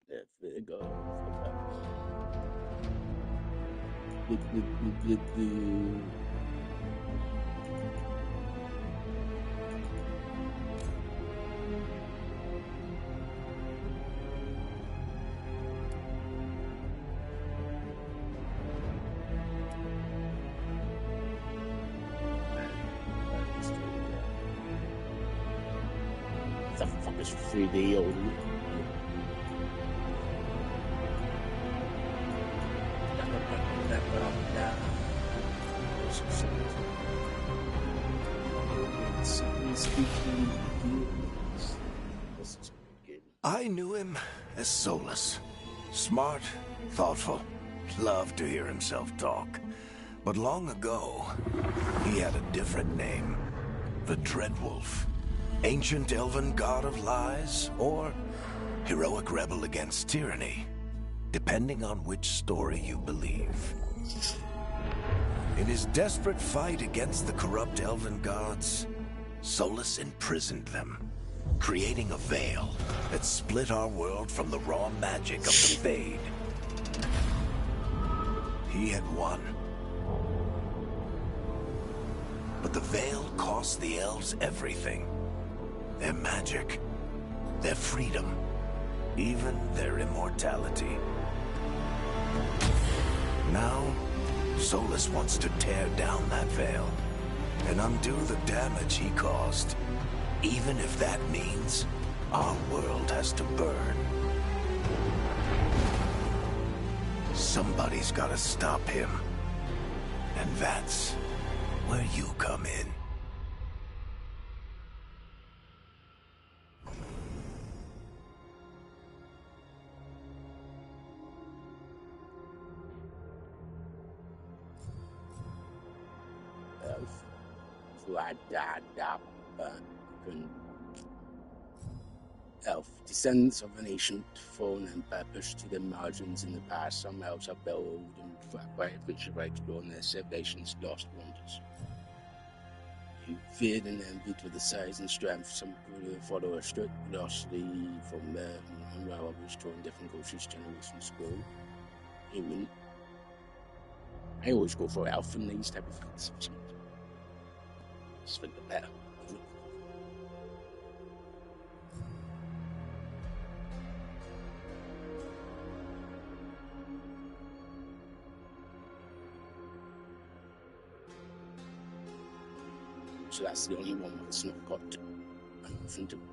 There we go. The fuck is 3D or I knew him as Solus. Smart, thoughtful, loved to hear himself talk. But long ago, he had a different name. The Dreadwolf. Ancient elven god of lies, or heroic rebel against tyranny, depending on which story you believe. In his desperate fight against the corrupt elven gods, Solus imprisoned them, creating a veil that split our world from the raw magic of the Fade. He had won. But the veil cost the elves everything. Their magic, their freedom, even their immortality. Now, Solus wants to tear down that veil and undo the damage he caused, even if that means our world has to burn. Somebody's gotta stop him. And that's where you come in. Elf, descendants of an ancient fallen empire pushed to the margins in the past. Some elves are bellowed and which have explored their civilization's lost wonders. You feared and envied for the size and strength. Some follow a strict velocity from there, and while others draw in different cultures, generations grow. Human. I always go for elf in these type of things. Just think the better. So that's the only one that's not got nothing to be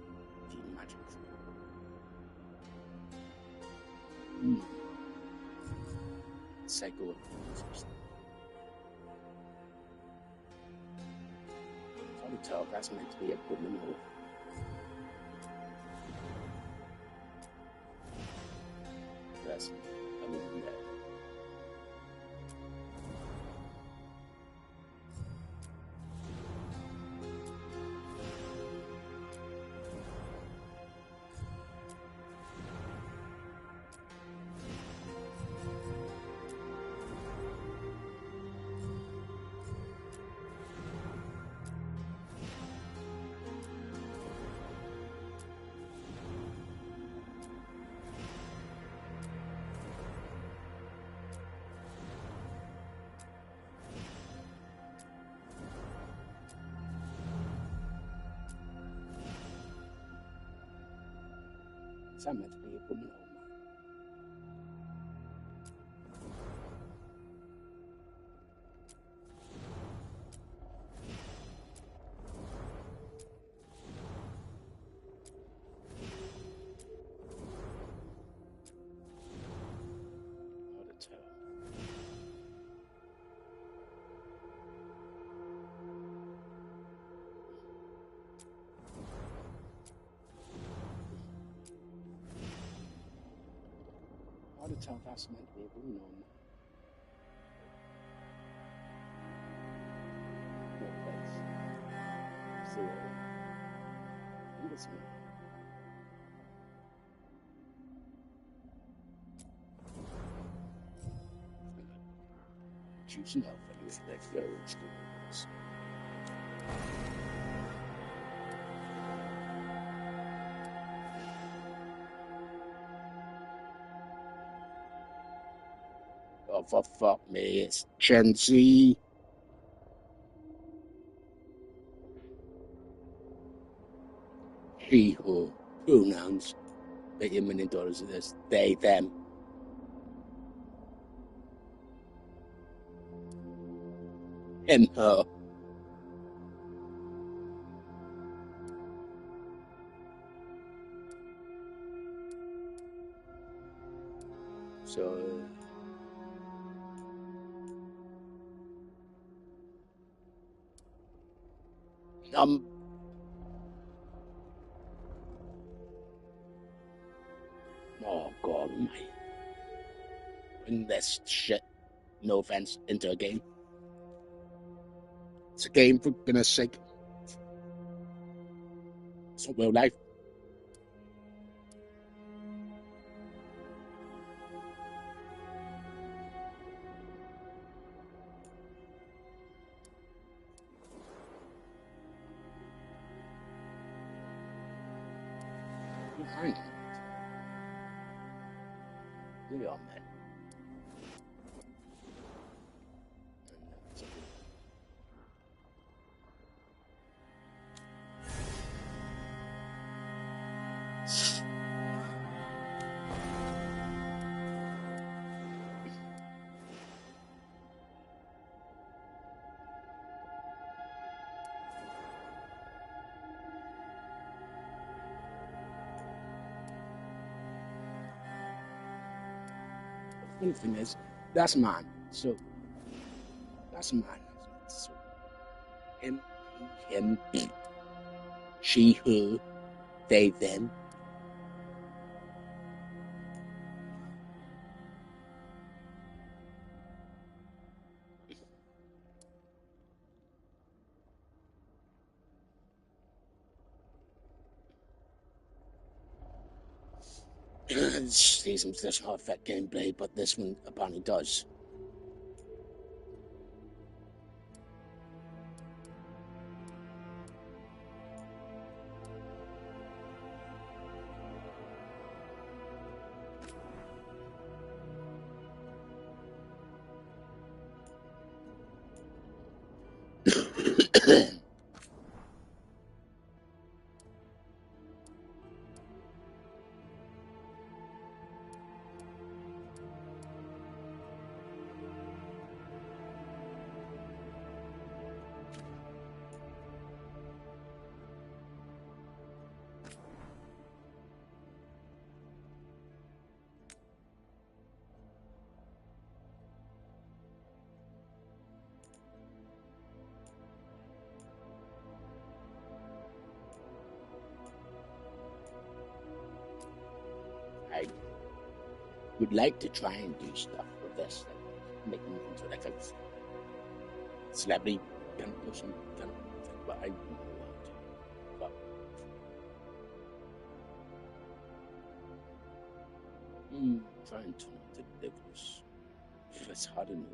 magic. Psycho. I can tell that's meant to be a criminal. That's yeah. It's meant to be a criminal. Hard to tell if that's meant to be a woman or not. No place. So, I think it's me. Choose an elf anyway, let's go. Let's do this. Oh, for fuck me, it's Chenzi. He, her, pronouns. Bet you $1,000,000 of this. They, them. Him, her. So, oh god, mate. Bring this shit, no offense, into a game. It's a game, for goodness sake. It's not real life. Hang on. We are, man. The funny thing is, that's mine. So, that's mine. So, him, he, him, she, her, they, them. Season doesn't have that gameplay, but this one apparently does. I would like to try and do stuff with this, like making it into like a celebrity kind of person kind of thing, but I wouldn't know how to. But trying to not to ridiculous. It's hard to know.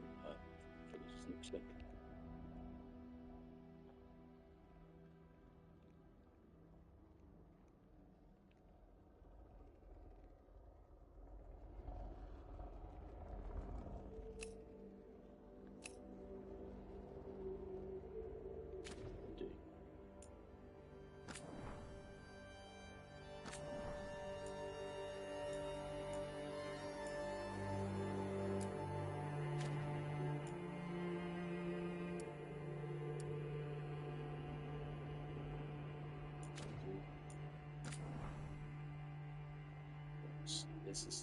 It's not expected. This is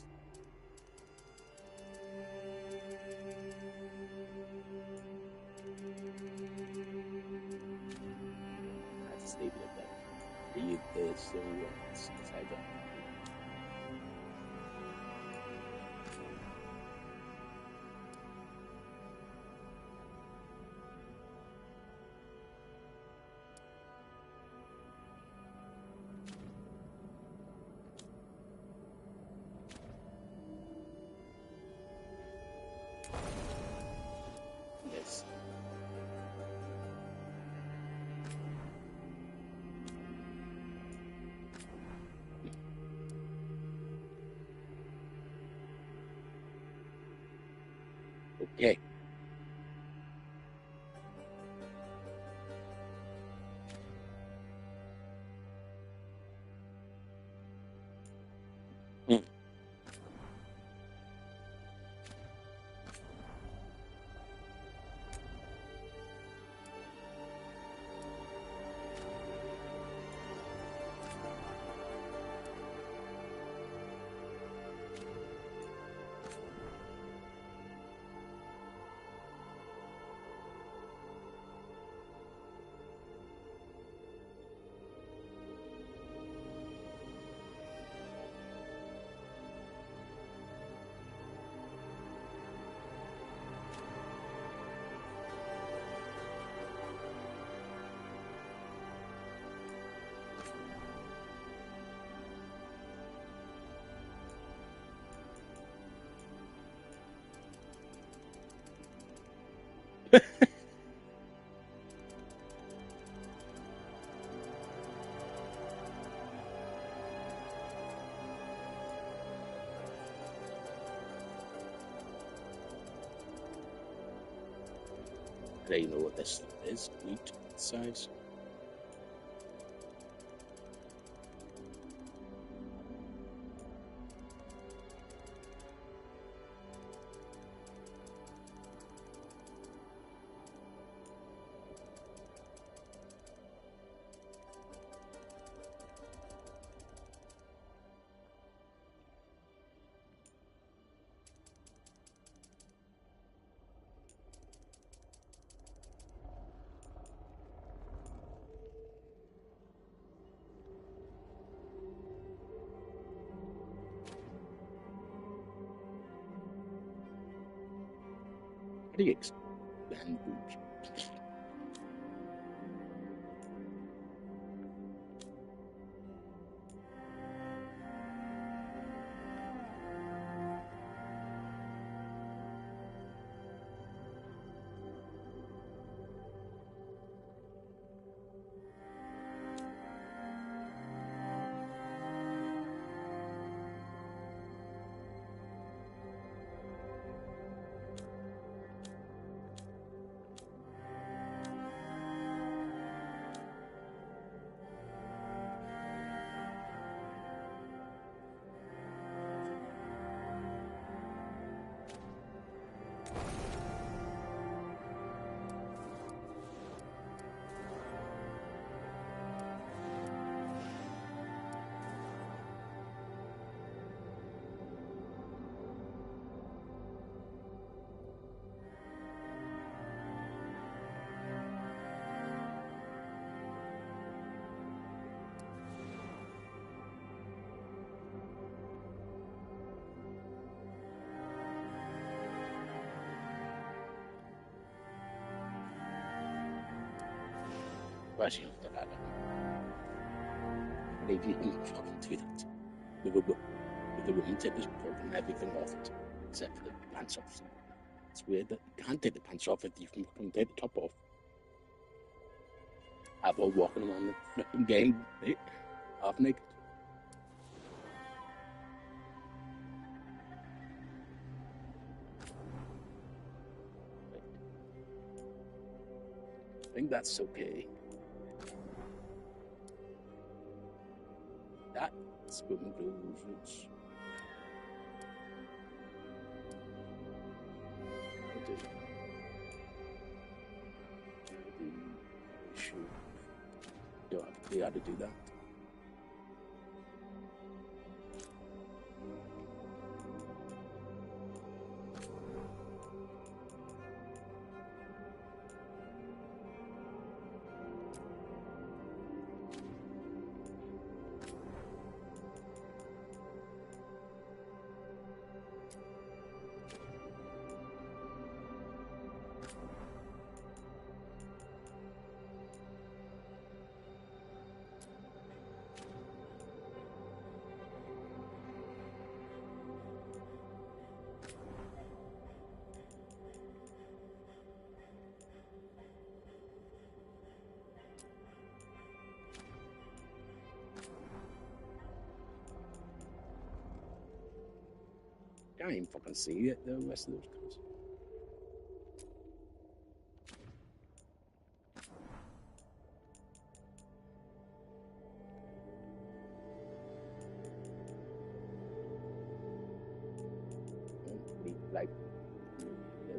I just leave it at that. So it's like that. Yes. Okay. I don't even know what this is. Loot size. How do you expand boobs? Actually, after that, I believe you can fucking do that. With the woman tip is pulling everything off it, except for the pants off. It's weird that you can't take the pants off if you can fucking take the top off. Have all walking around the fucking game, half naked. I think that's okay. That's swimming clothes. Don't have to be able to do that. Can't even fucking see it, the rest of those cars. Like, there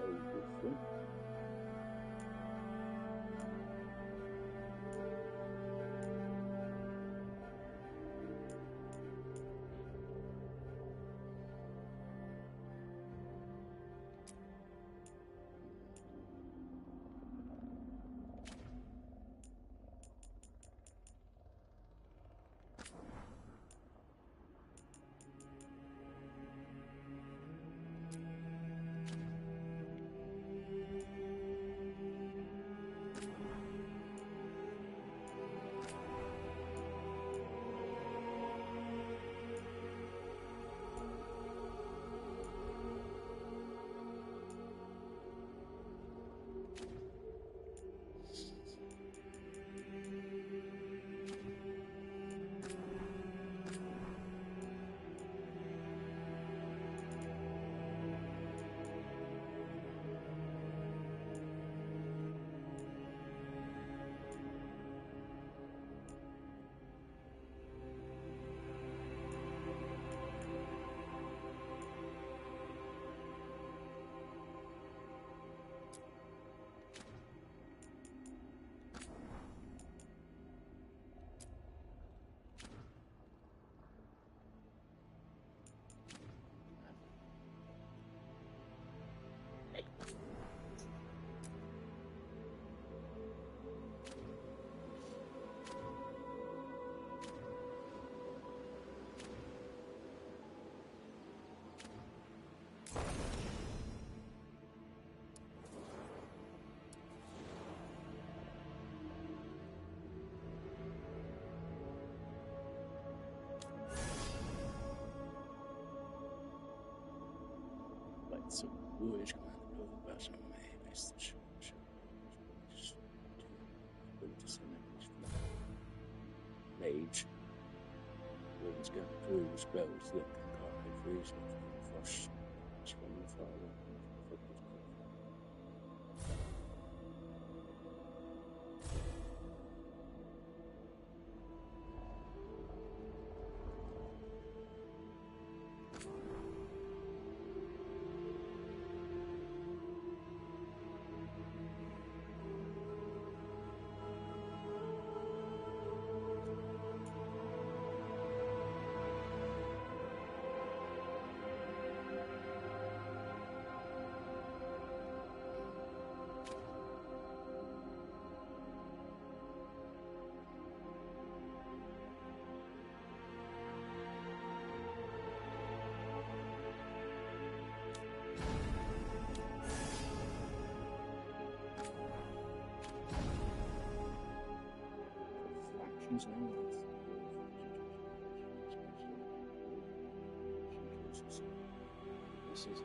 we go. So, Warriors command the building person may base the ability to send enemies from mage. Warriors can through spells that can carry freeze and flush from the far away. is.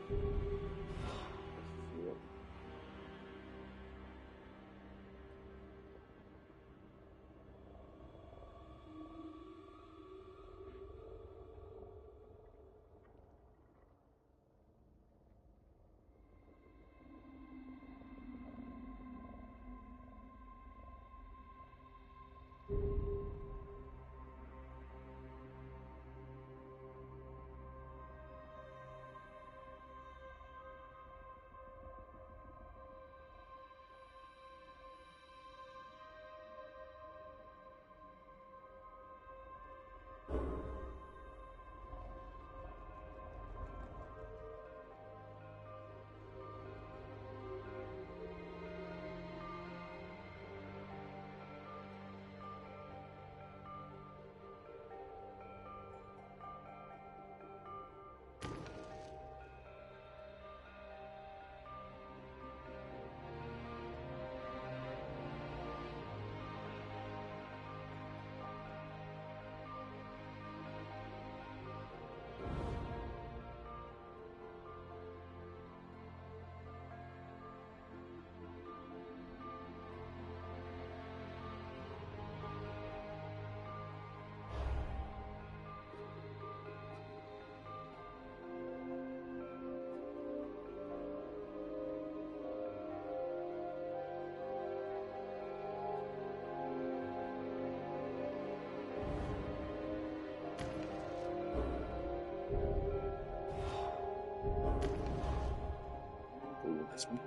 This one.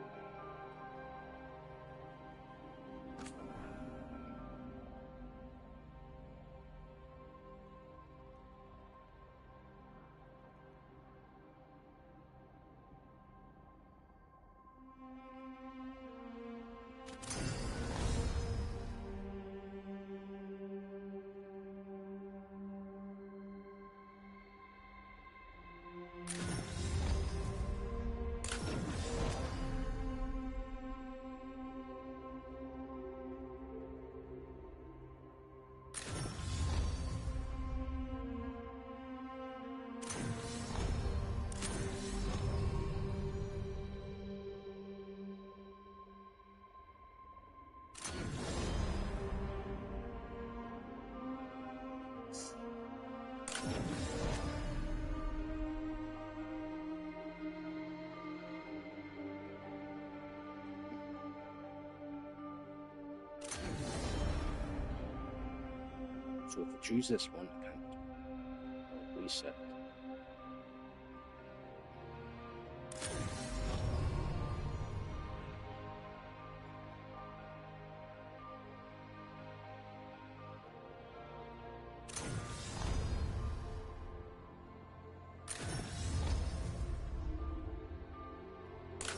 So if I choose this one, I can't reset.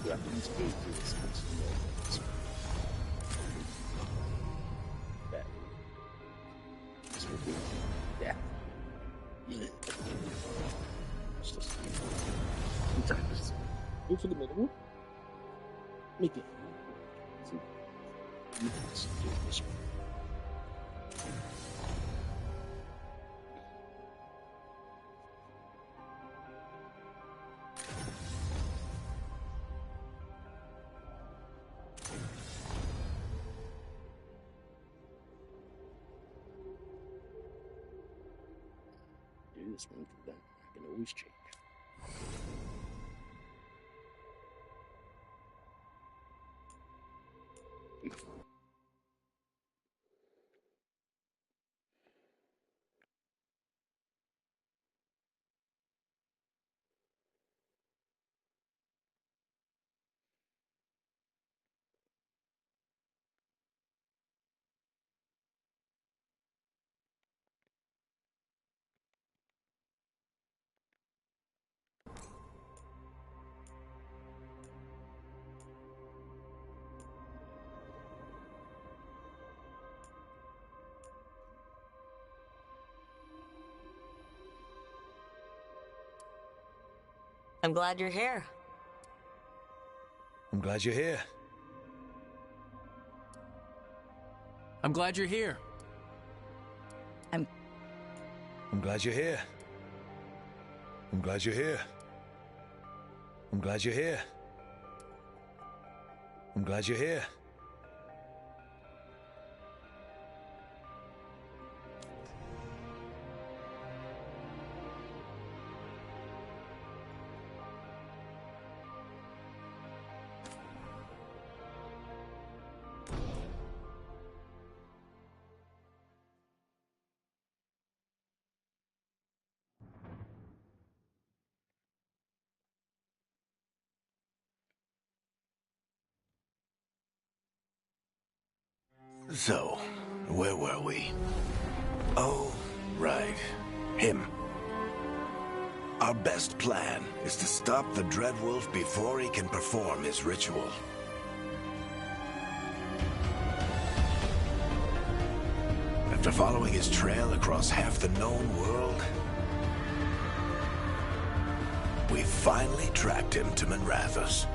Weapons 8 to this one. This will be death. It's just sometimes go for the middle. Make it. Let's do this one. Do this one, then I can always change. I'm glad you're here. I'm glad you're here. I'm glad you're here. I'm glad you're here. I'm glad you're here. I'm glad you're here. I'm glad you're here. So, where were we? Oh, right. Him. Our best plan is to stop the Dreadwolf before he can perform his ritual. After following his trail across half the known world, we finally tracked him to Minrathous,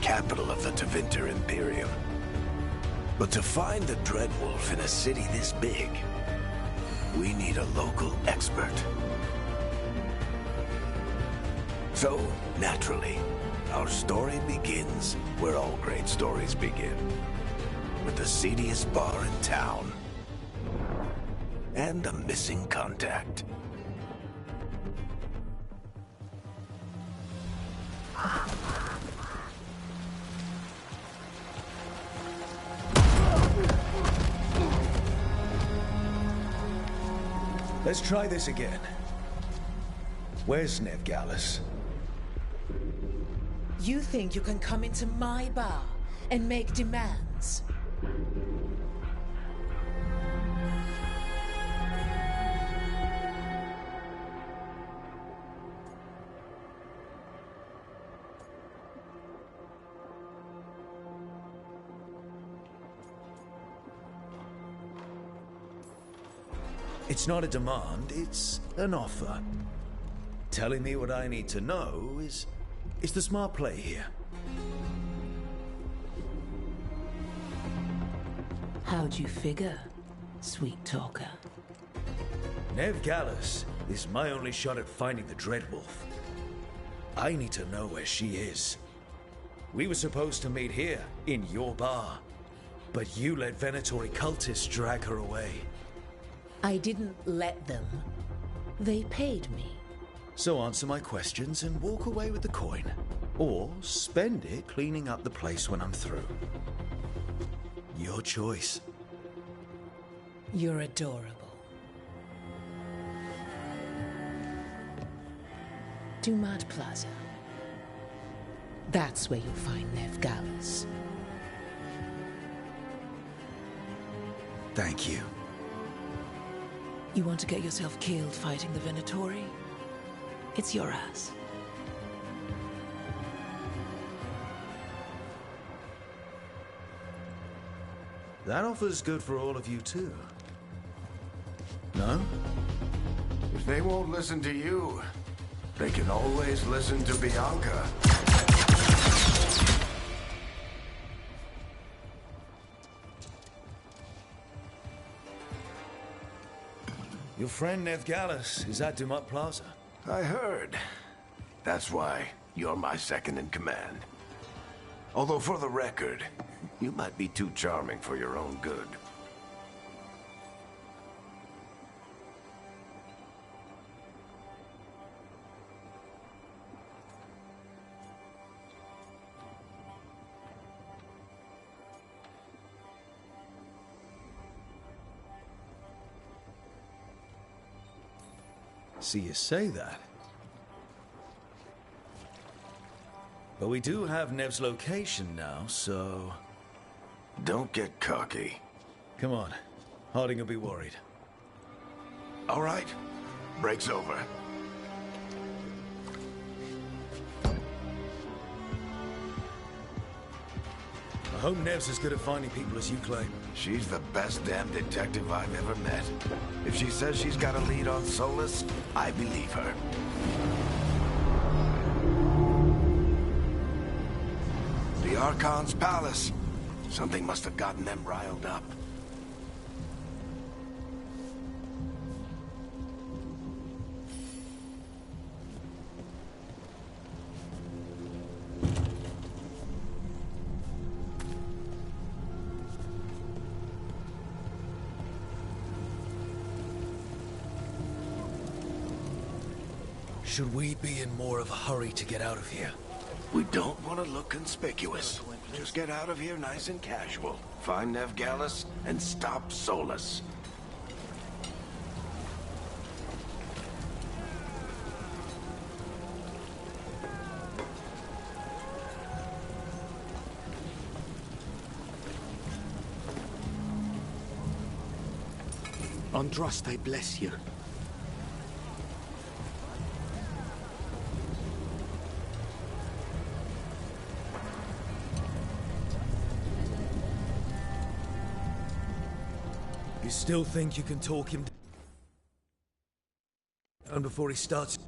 capital of the Tevinter Imperium. But to find the Dreadwolf in a city this big, we need a local expert. So, naturally, our story begins where all great stories begin. With the seediest bar in town. And a missing contact. Let's try this again. Where's Nev Gallus? You think you can come into my bar and make demands? It's not a demand, it's an offer. Telling me what I need to know is the smart play here. How'd you figure, sweet talker? Nev Gallus is my only shot at finding the Dreadwolf. I need to know where she is. We were supposed to meet here, in your bar. But you let Venatori cultists drag her away. I didn't let them. They paid me. So answer my questions and walk away with the coin. Or spend it cleaning up the place when I'm through. Your choice. You're adorable. Dumat Plaza. That's where you'll find Nev Gallus. Thank you. You want to get yourself killed fighting the Venatori? It's your ass. That offer's good for all of you too. No? If they won't listen to you, they can always listen to Bianca. Your friend Nev Gallus is at Dumat Plaza. I heard. That's why you're my second in command. Although for the record, you might be too charming for your own good. See you say that. But we do have Nev's location now, so... Don't get cocky. Come on. Harding will be worried. All right. Break's over. I hope Nev's as good at finding people as you claim. She's the best damn detective I've ever met. If she says she's got a lead on Solas, I believe her. The Archon's palace. Something must have gotten them riled up. should we be in more of a hurry to get out of here? We don't want to look conspicuous. Just get out of here nice and casual. Find Nevgalis and stop Solus. Andraste, I bless you. You still think you can talk him down before he starts?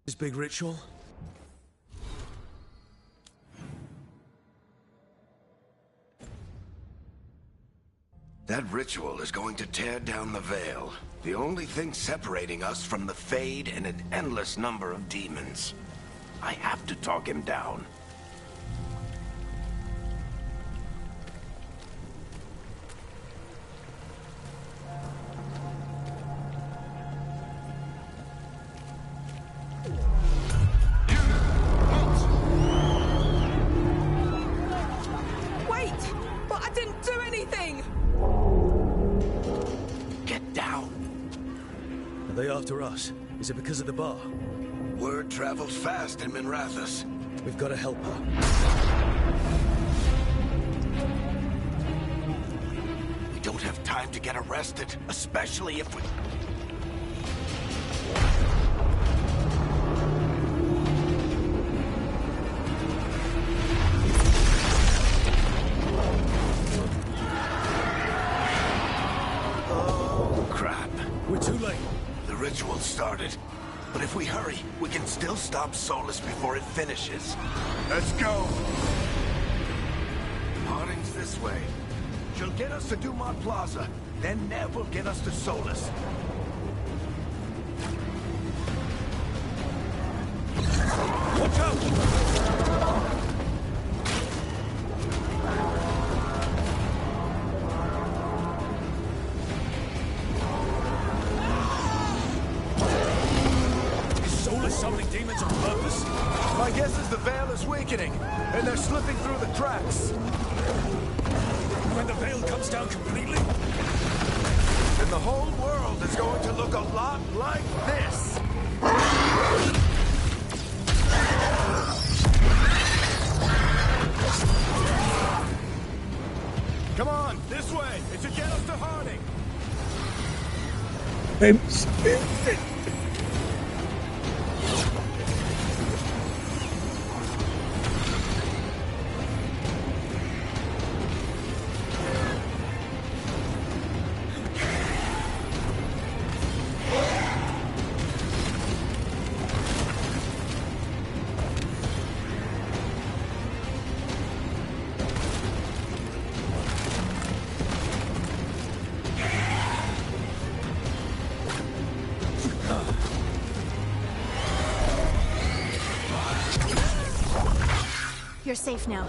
His big ritual? That ritual is going to tear down the Veil. The only thing separating us from the Fade and an endless number of demons. I have to talk him down. Us? Is it because of the bar? Word travels fast in Minrathous. We've got to help her. We don't have time to get arrested, especially if we... Oh, crap. We're too late. The ritual started, but if we hurry, we can still stop Solus before it finishes. Let's go! Harding's this way. She'll get us to Dumont Plaza, then Nev will get us to Solus. Watch out! Summoning demons on purpose? My guess is the Veil is weakening, and they're slipping through the cracks. When the Veil comes down completely? Then the whole world is going to look a lot like this. Come on, this way. It should get us to Harding. You're safe now.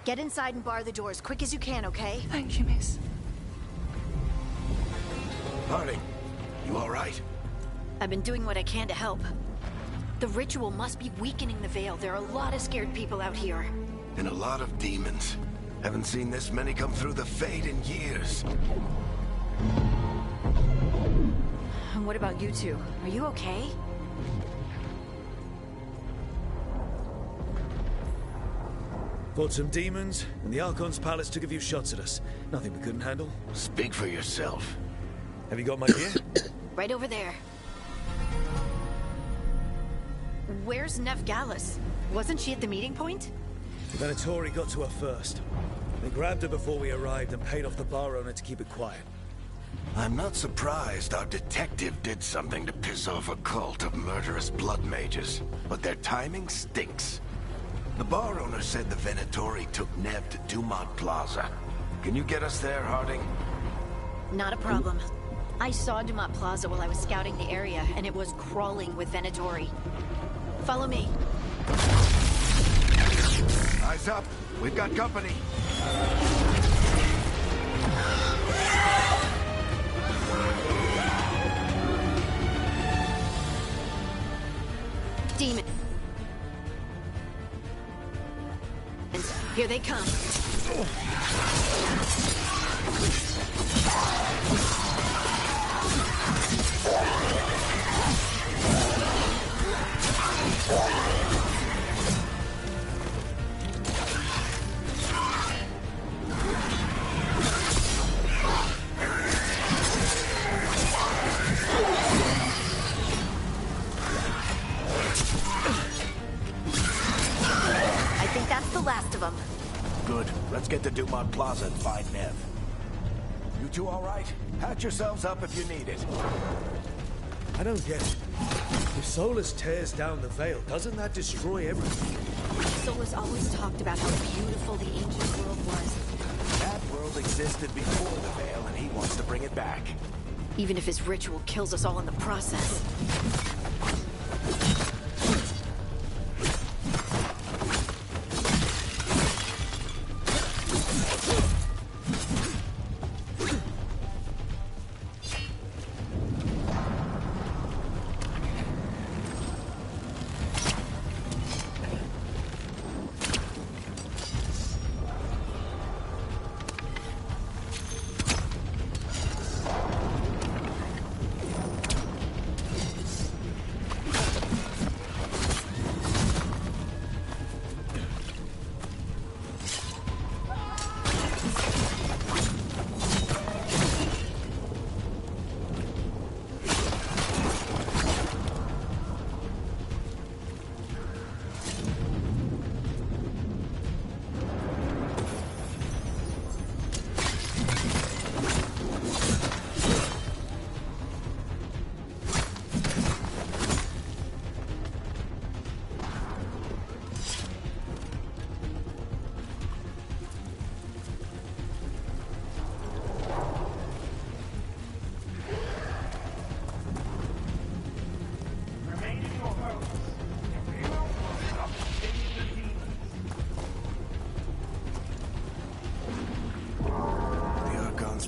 Get inside and bar the door as quick as you can, okay? Thank you, miss. Harding, you all right? I've been doing what I can to help. The ritual must be weakening the Veil. There are a lot of scared people out here. And a lot of demons. Haven't seen this many come through the Fade in years. And what about you two? Are you okay? Fought some demons, and the Archon's palace took a few shots at us. Nothing we couldn't handle. Speak for yourself. Have you got my gear? Right over there. Where's Nev Gallus? Wasn't she at the meeting point? The Venatori got to her first. They grabbed her before we arrived and paid off the bar owner to keep it quiet. I'm not surprised our detective did something to piss off a cult of murderous blood mages, but their timing stinks. The bar owner said the Venatori took Nev to Dumont Plaza. Can you get us there, Harding? Not a problem. I saw Dumont Plaza while I was scouting the area, and it was crawling with Venatori. Follow me. Eyes up. We've got company. Demon. Here they come. I think that's the last of them. Good. Let's get to Dumont Plaza and find Nev. You two all right? Patch yourselves up if you need it. I don't get it. If Solus tears down the Veil, doesn't that destroy everything? Solus always talked about how beautiful the ancient world was. That world existed before the Veil, and he wants to bring it back. Even if his ritual kills us all in the process.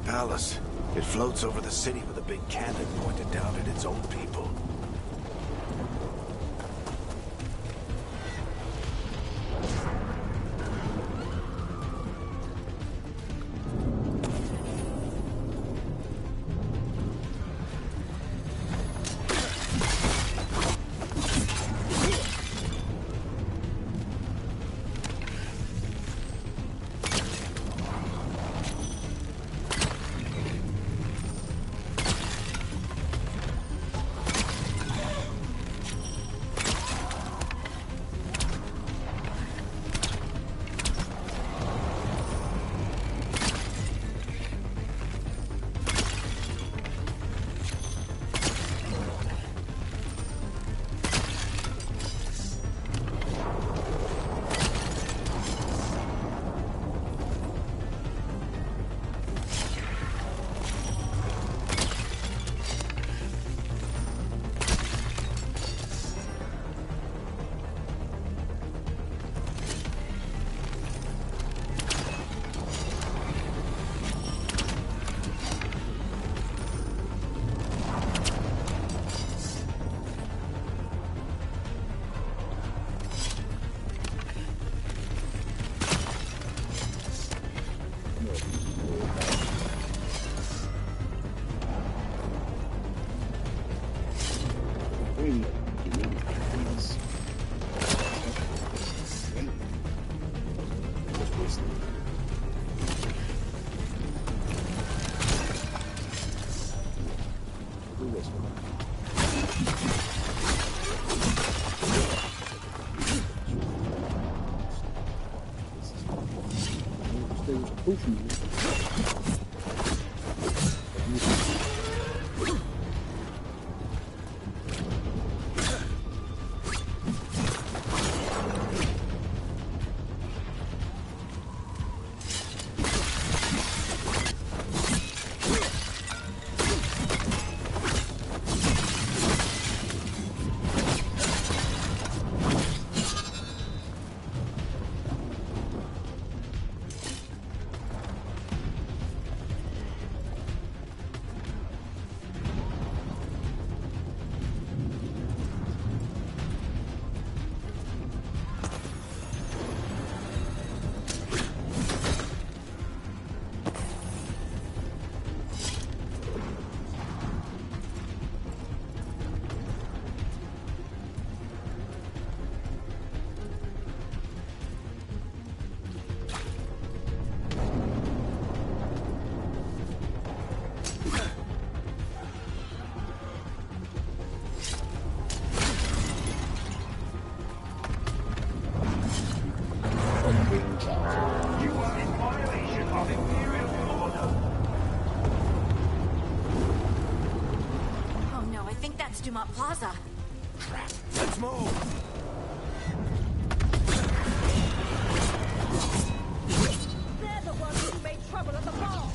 Palace. It floats over the city with a big cannon pointed down at its own people. Green. Yes. Oh no, I think that's Dumont Plaza. Crap. Let's move. They're the ones who made trouble at the ball.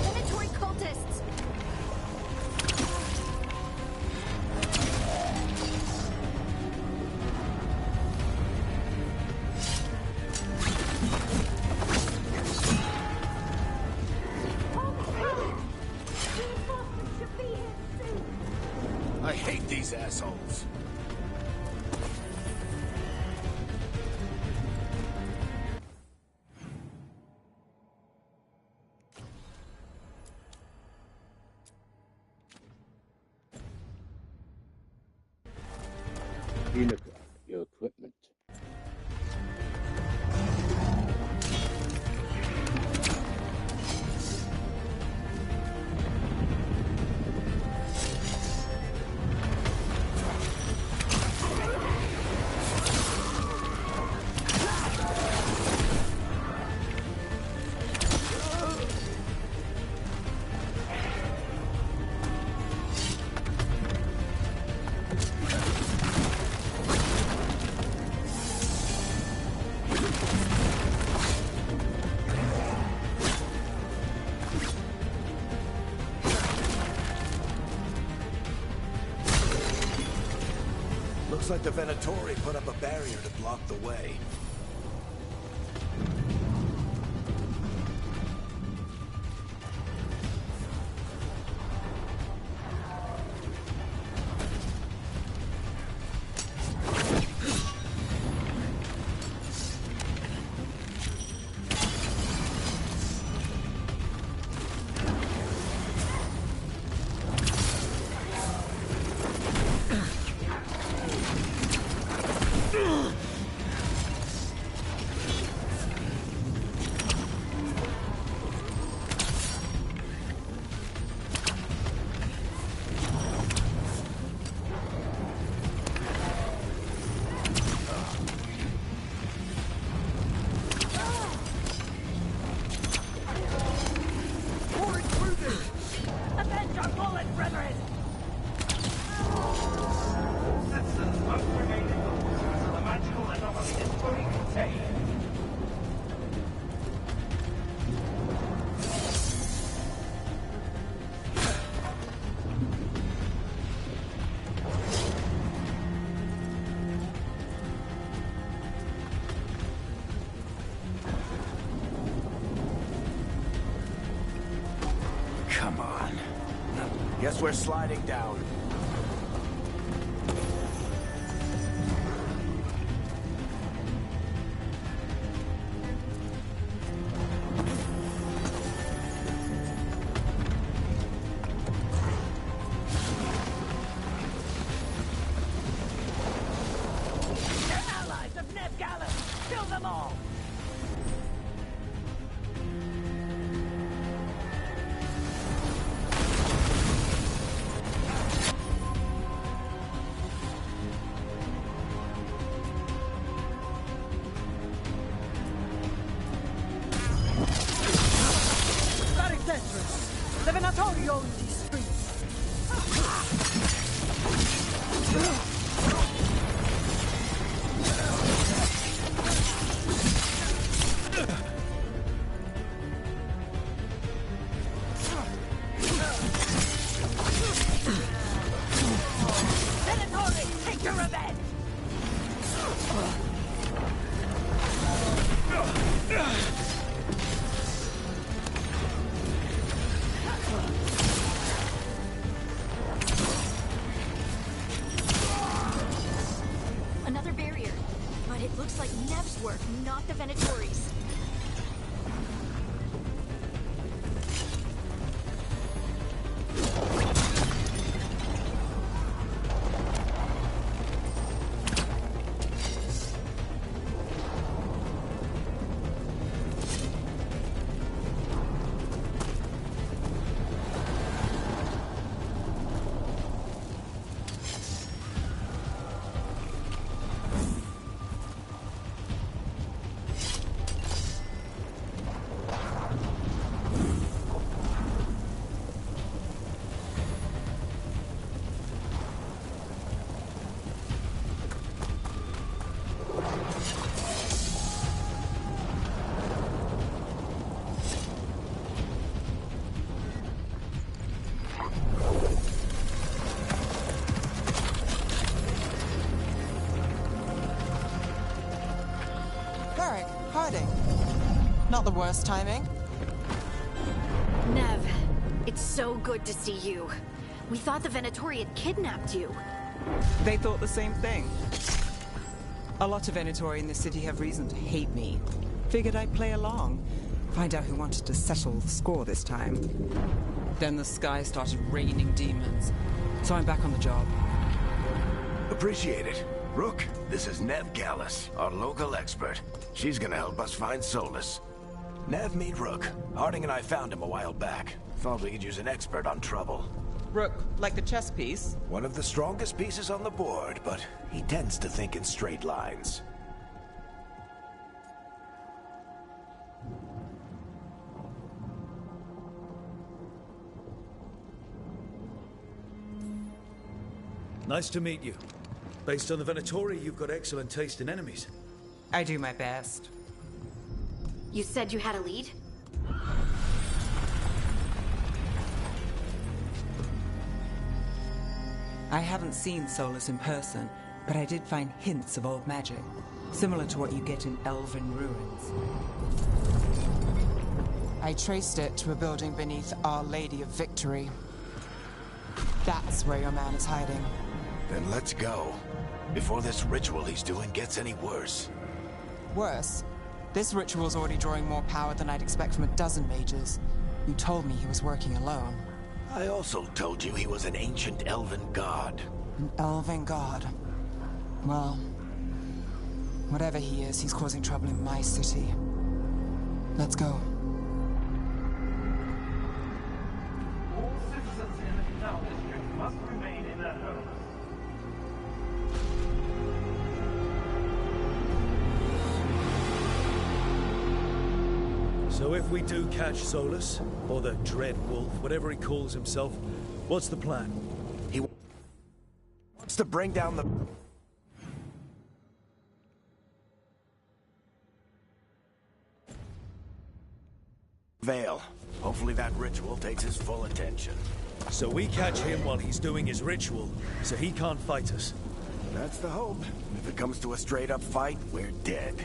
Venatori cultists! Reinforcements should be here soon. I hate these assholes. You look at your equipment. Looks like the Venatori put up a barrier to block the way. Avenge our fallen brethren! The magical anomaly is fully contained. Come on. Guess we're sliding down. all! Very dangerous! The Venatori own these streets! Venatori, take your revenge! Another barrier. But it looks like Nev's work, not the Venatori's. Varric, Harding. Not the worst timing. Nev, it's so good to see you. We thought the Venatori had kidnapped you. They thought the same thing. A lot of Venatori in this city have reason to hate me. Figured I'd play along. Find out who wanted to settle the score this time. Then the sky started raining demons. So I'm back on the job. Appreciate it. Rook, this is Nev Gallus, our local expert. She's gonna help us find Solus. Nev, meet Rook. Harding and I found him a while back. Thought we could use an expert on trouble. Rook, like the chess piece? One of the strongest pieces on the board, but he tends to think in straight lines. Nice to meet you. Based on the Venatori, you've got excellent taste in enemies. I do my best. You said you had a lead? I haven't seen Solus in person, but I did find hints of old magic, similar to what you get in Elven ruins. I traced it to a building beneath Our Lady of Victory. That's where your man is hiding. Then let's go. Before this ritual he's doing gets any worse. Worse, this ritual's already drawing more power than I'd expect from a dozen mages. You told me he was working alone. I also told you he was an ancient elven god. An elven god. Well, whatever he is, he's causing trouble in my city. Let's go. All citizens in the Canal District must remain in their homes. So if we do catch Solus, or the Dread Wolf, whatever he calls himself, what's the plan? He wants to bring down the... Veil. Hopefully that ritual takes his full attention. So we catch him while he's doing his ritual, so he can't fight us. That's the hope. If it comes to a straight-up fight, we're dead.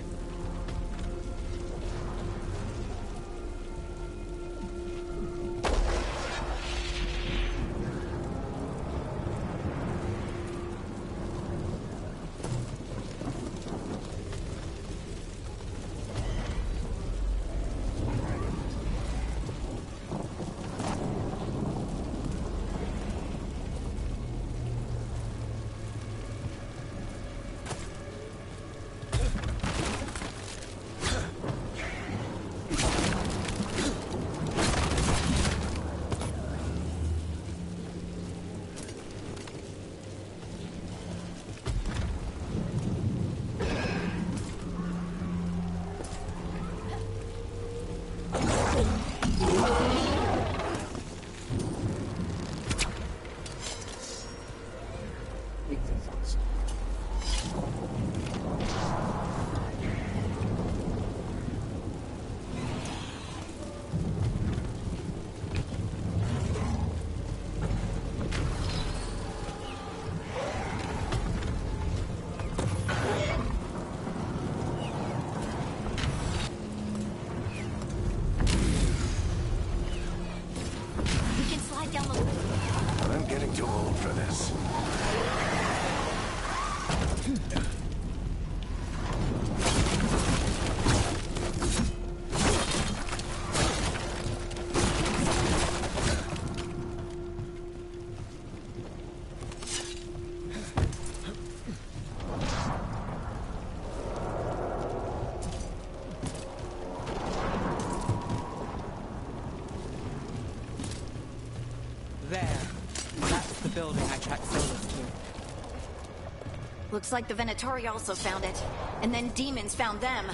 Looks like the Venatori also found it. And then demons found them.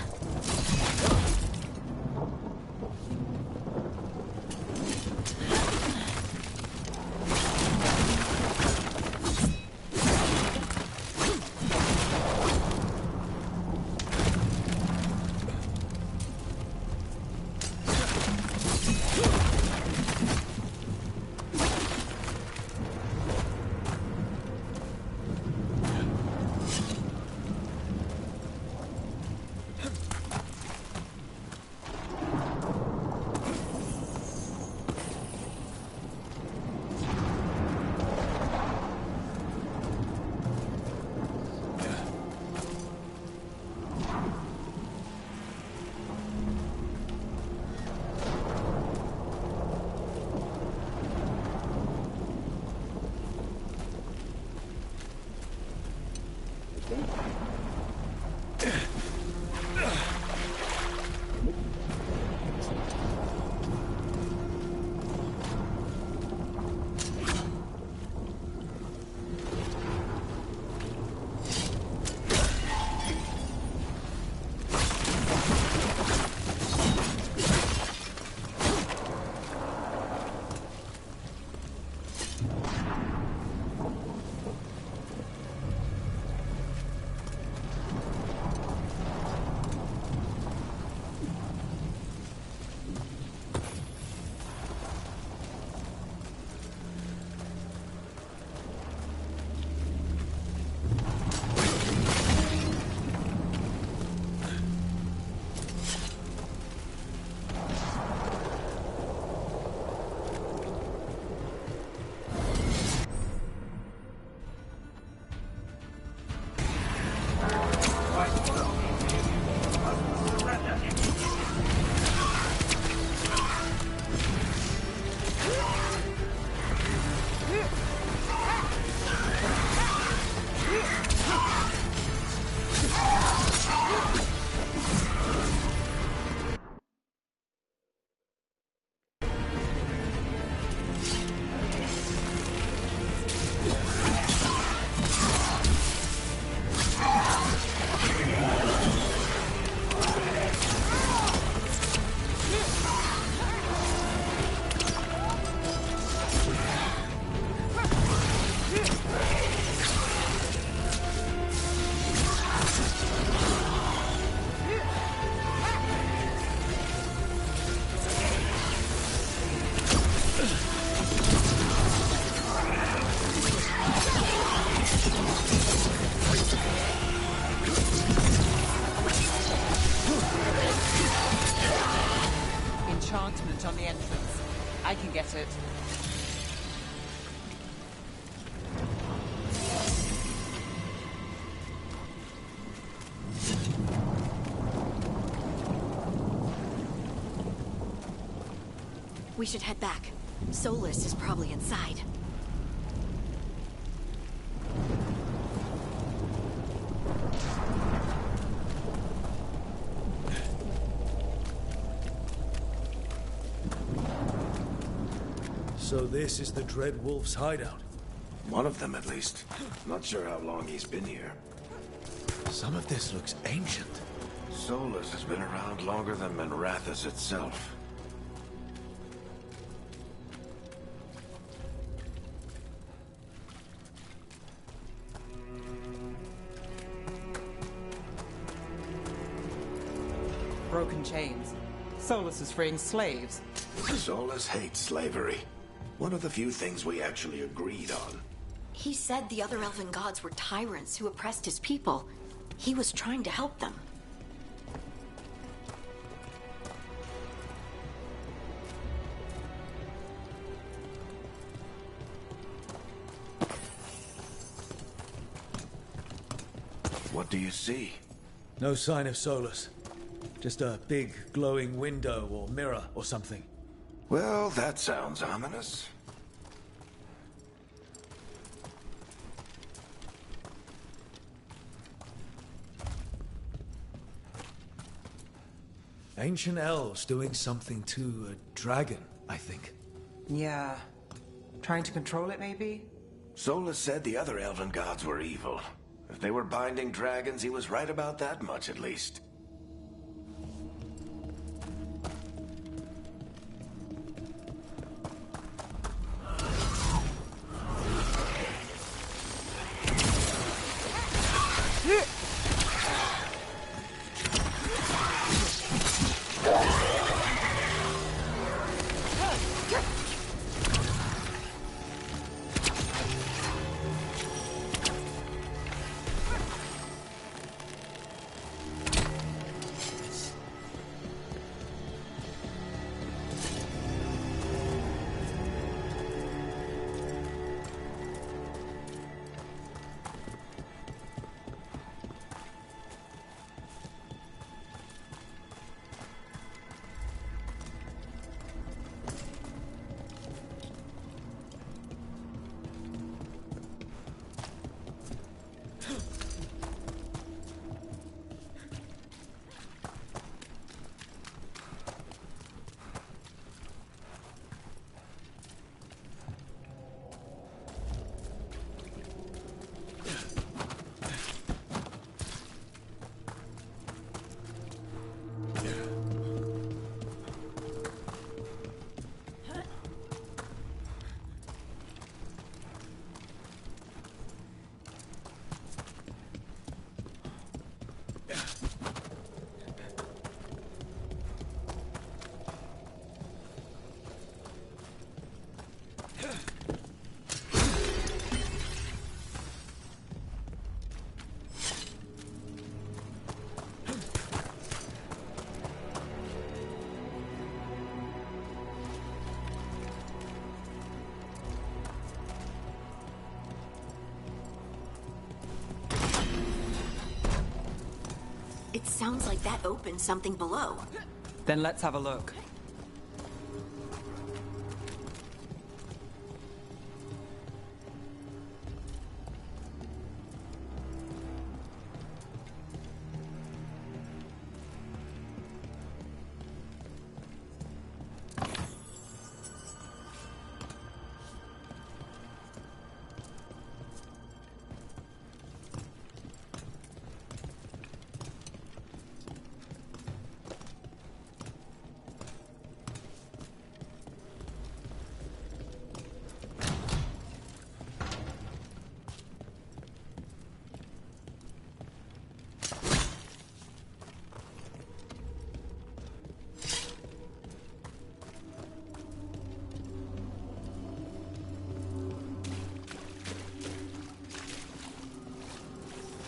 On the entrance. I can get it. We should head back. Solus is probably inside. So this is the Dread Wolf's hideout? One of them, at least. Not sure how long he's been here. Some of this looks ancient. Solus has been around longer than Minrathous itself. Broken chains. Solus is freeing slaves. Solus hates slavery. One of the few things we actually agreed on. He said the other elven gods were tyrants who oppressed his people. He was trying to help them. What do you see? No sign of Solus. Just a big, glowing window or mirror or something. Well, that sounds ominous. Ancient elves doing something to a dragon, I think. Yeah. Trying to control it, maybe? Solus said the other elven gods were evil. If they were binding dragons, he was right about that much, at least. It sounds like that opened something below. Then let's have a look.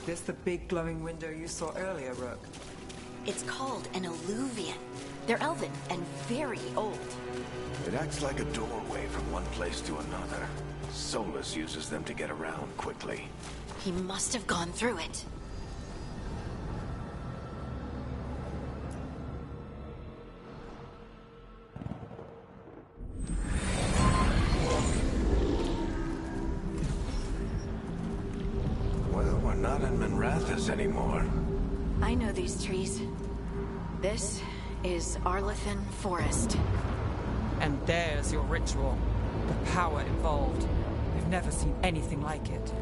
This the big glowing window you saw earlier, Rook? It's called an alluvian. They're elven and very old. It acts like a doorway from one place to another. Solus uses them to get around quickly. He must have gone through it. Well, we're not in Minrathous anymore. I know these trees. This is Arlathan Forest. And there's your ritual. The power involved. We've never seen anything like it.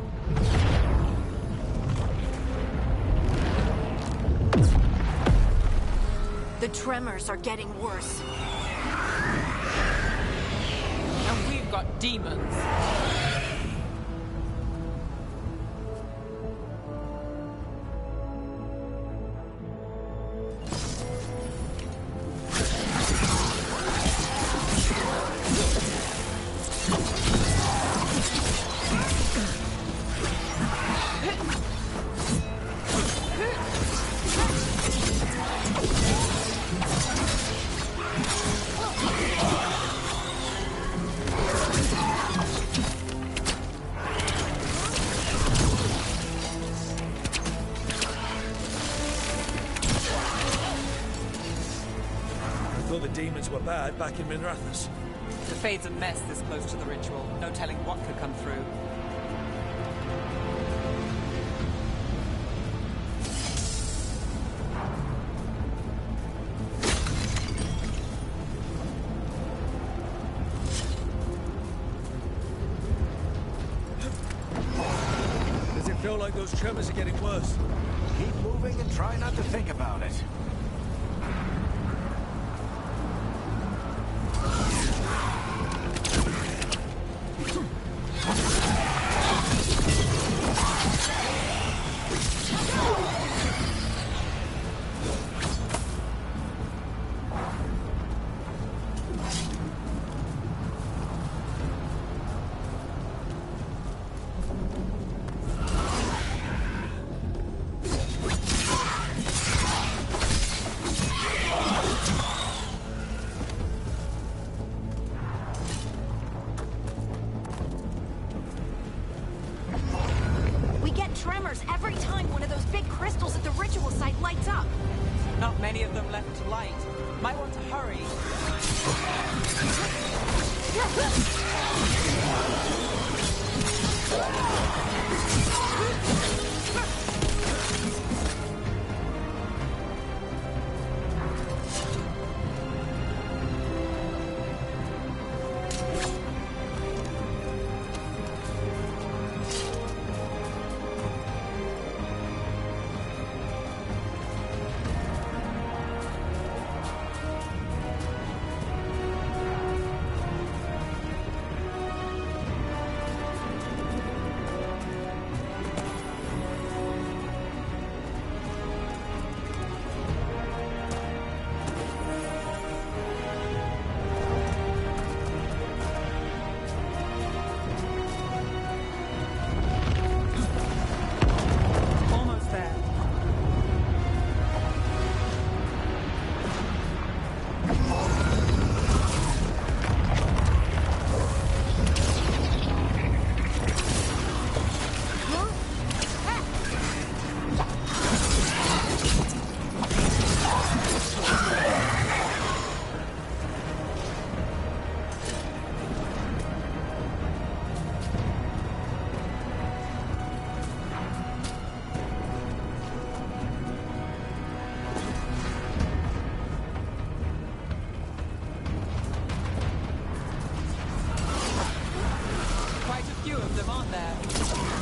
The tremors are getting worse. And we've got demons. demons were bad back in Minrathous. The Fade's a mess this close to the ritual. No telling what could come through. Does it feel like those tremors are getting worse? Keep moving and try not to think about it. Tremors every time one of those big crystals at the ritual site lights up. Not many of them left to light. Might want to hurry.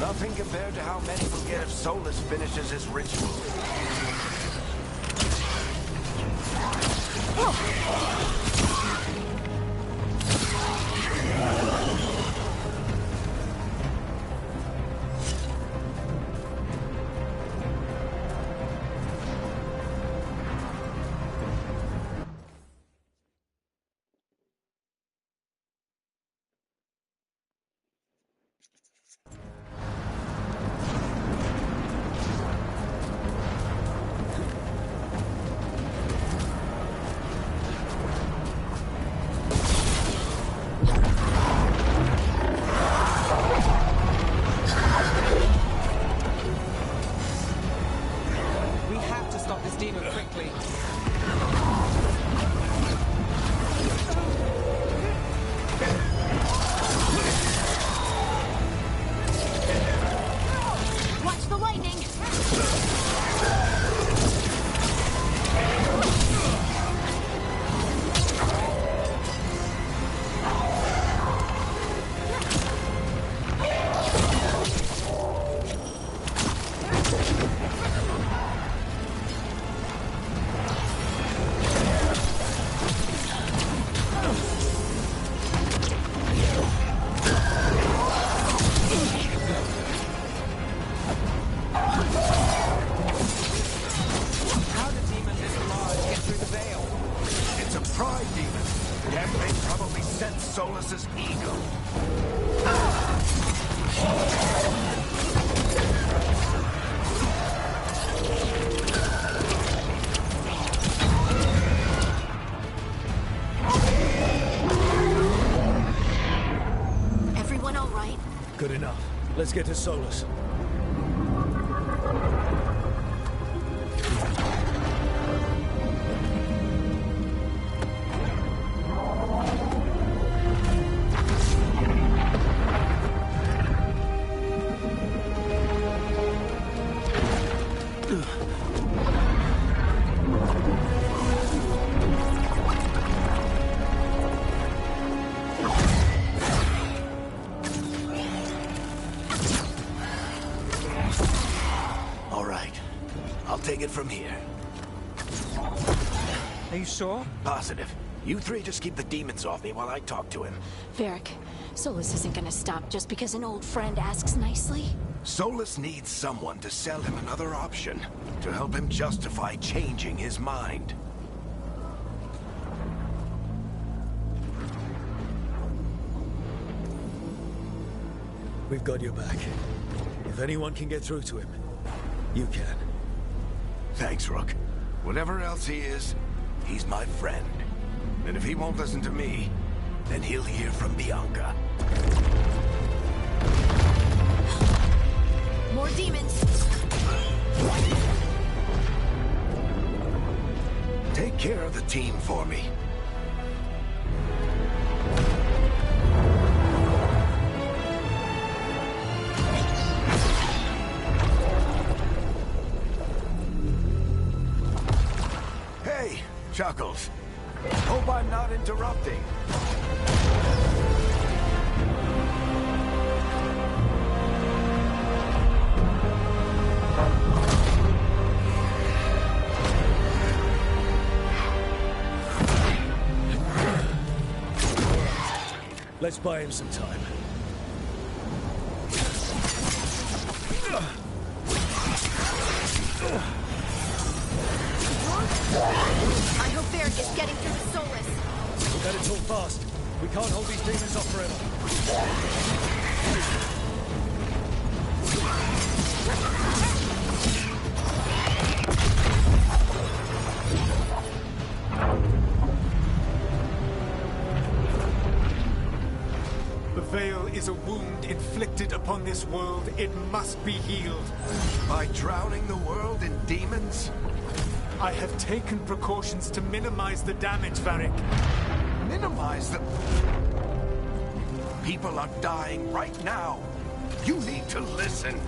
Nothing compared to how many will get if Solus finishes his ritual. Solus's ego. Everyone all right? Good enough. Let's get to Solus. take it from here. Are you sure? Positive. You three just keep the demons off me while I talk to him. Varric, Solus isn't gonna stop just because an old friend asks nicely. Solus needs someone to sell him another option, to help him justify changing his mind. We've got your back. If anyone can get through to him, you can. Thanks, Rook. Whatever else he is, he's my friend. And if he won't listen to me, then he'll hear from Bianca. More demons! Take care of the team for me. Hey, Chuckles. Hope I'm not interrupting. Let's buy him some time. I hope Varric is getting through to Solus. We gotta talk fast. We can't hold these demons off forever. The Veil is a wound inflicted upon this world. It must be healed. By drowning the world in demons? I have taken precautions to minimize the damage, Varric. Minimize the... People are dying right now. You need to listen.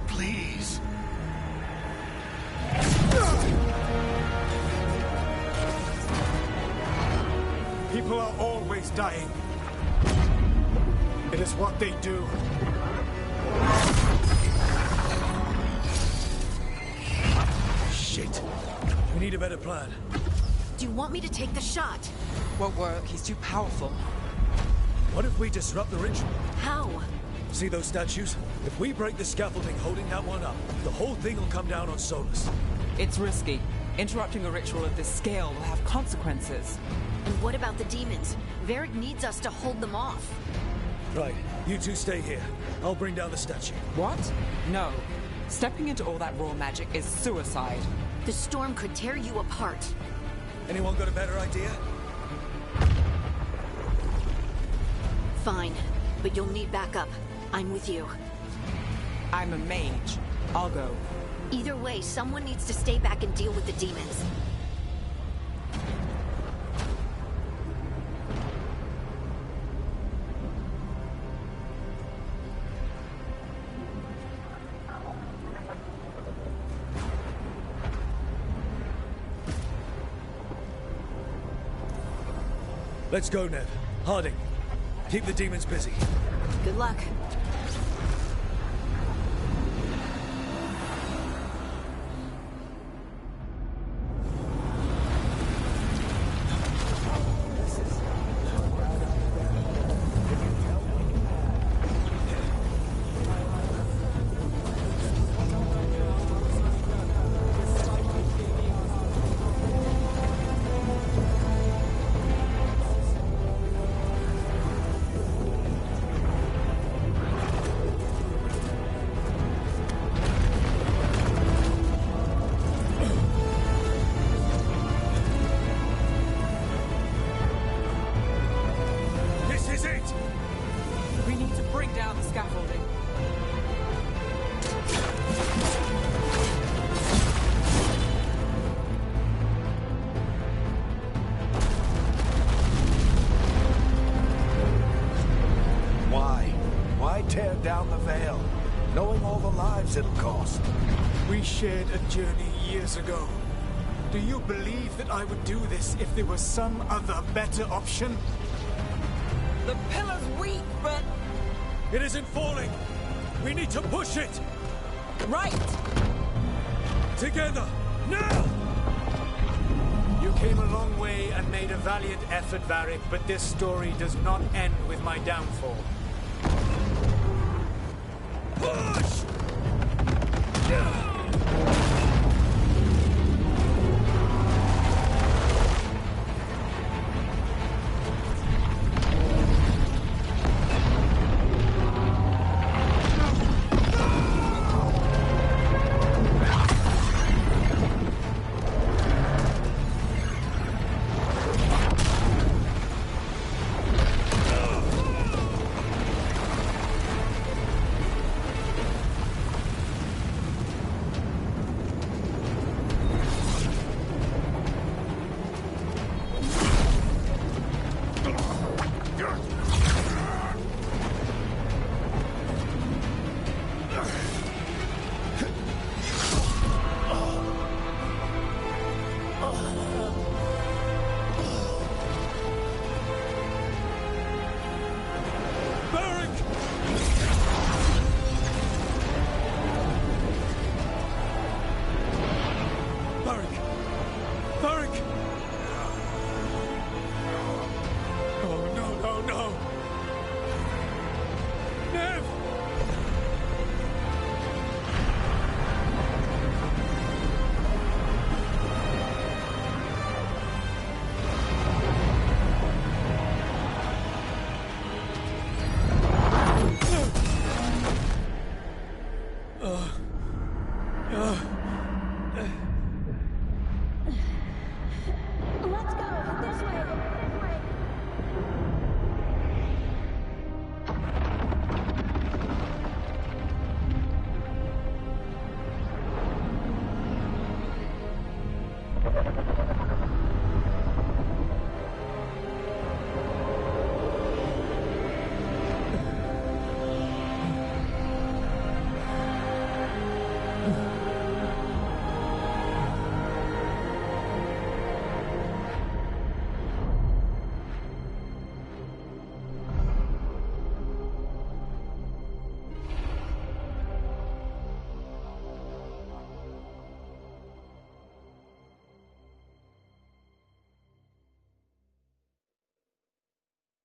Please. People are always dying. It is what they do. Shit. We need a better plan. Do you want me to take the shot? Won't work. He's too powerful. What if we disrupt the ritual? How? See those statues? If we break the scaffolding holding that one up, the whole thing will come down on Solus. It's risky. Interrupting a ritual of this scale will have consequences. And what about the demons? Varric needs us to hold them off. Right, you two stay here. I'll bring down the statue. What? No. Stepping into all that raw magic is suicide. The storm could tear you apart. Anyone got a better idea? Fine, but you'll need backup. I'm with you. I'm a mage. I'll go. Either way, someone needs to stay back and deal with the demons. Let's go, Ned. Harding, keep the demons busy. Good luck. Tear down the Veil, knowing all the lives it'll cost. We shared a journey years ago. Do you believe that I would do this if there was some other better option? The pillar's weak, but... It isn't falling! We need to push it! Right! Together! Now! You came a long way and made a valiant effort, Varric, but this story does not end with my downfall. Push!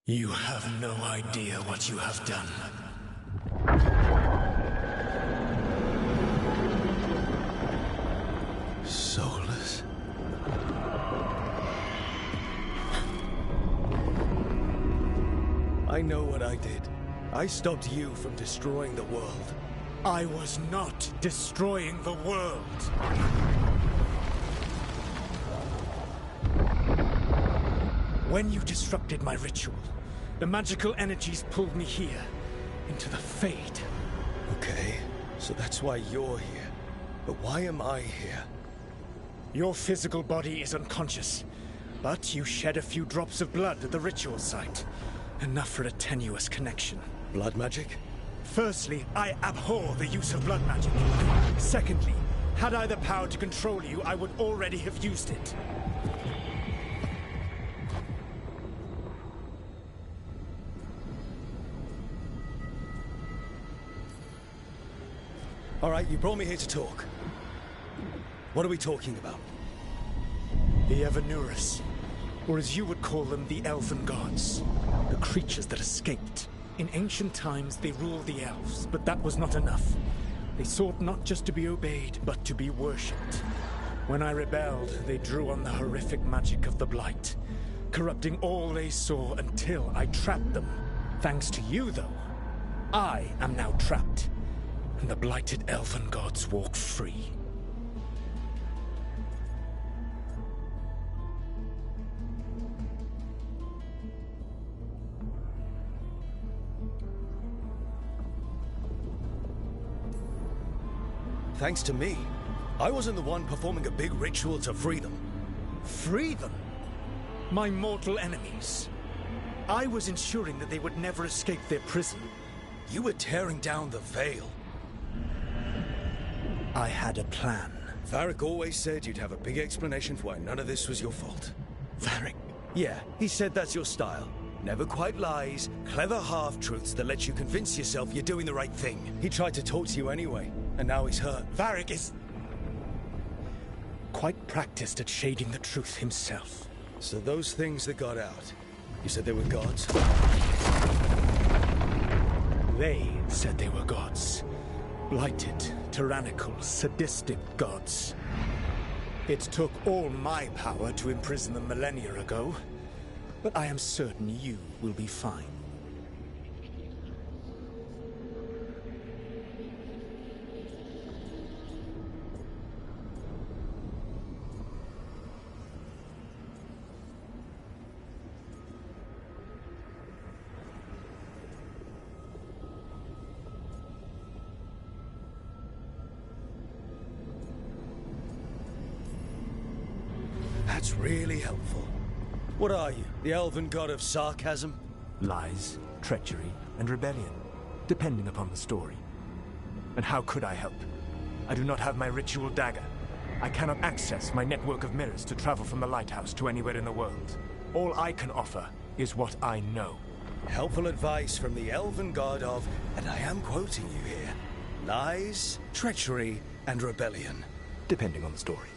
You have no idea what you have done. Soulless. I know what I did. I stopped you from destroying the world. I was not destroying the world. When you disrupted my ritual, the magical energies pulled me here, into the Fade. Okay, so that's why you're here. But why am I here? Your physical body is unconscious, but you shed a few drops of blood at the ritual site. Enough for a tenuous connection. Blood magic? Firstly, I abhor the use of blood magic. Secondly, had I the power to control you, I would already have used it. All right, you brought me here to talk. What are we talking about? The Evanurus, or as you would call them, the Elven Gods. The creatures that escaped. In ancient times, they ruled the elves, but that was not enough. They sought not just to be obeyed, but to be worshipped. When I rebelled, they drew on the horrific magic of the Blight, corrupting all they saw until I trapped them. Thanks to you, though, I am now trapped. And the blighted Elven Gods walk free. Thanks to me. I wasn't the one performing a big ritual to free them. Free them? My mortal enemies. I was ensuring that they would never escape their prison. You were tearing down the Veil. I had a plan. Varric always said you'd have a big explanation for why none of this was your fault. Varric? Yeah, he said that's your style. Never quite lies, clever half-truths that let you convince yourself you're doing the right thing. He tried to talk to you anyway, and now he's hurt. Varric is quite practiced at shading the truth himself. So those things that got out, you said they were gods? They said they were gods. Blighted, tyrannical, sadistic gods. It took all my power to imprison them millennia ago, but I am certain you will be fine. That's really helpful. What are you, the elven god of sarcasm? Lies, treachery, and rebellion, depending upon the story. And how could I help? I do not have my ritual dagger. I cannot access my network of mirrors to travel from the lighthouse to anywhere in the world. All I can offer is what I know. Helpful advice from the elven god of, and I am quoting you here, lies, treachery, and rebellion. Depending on the story.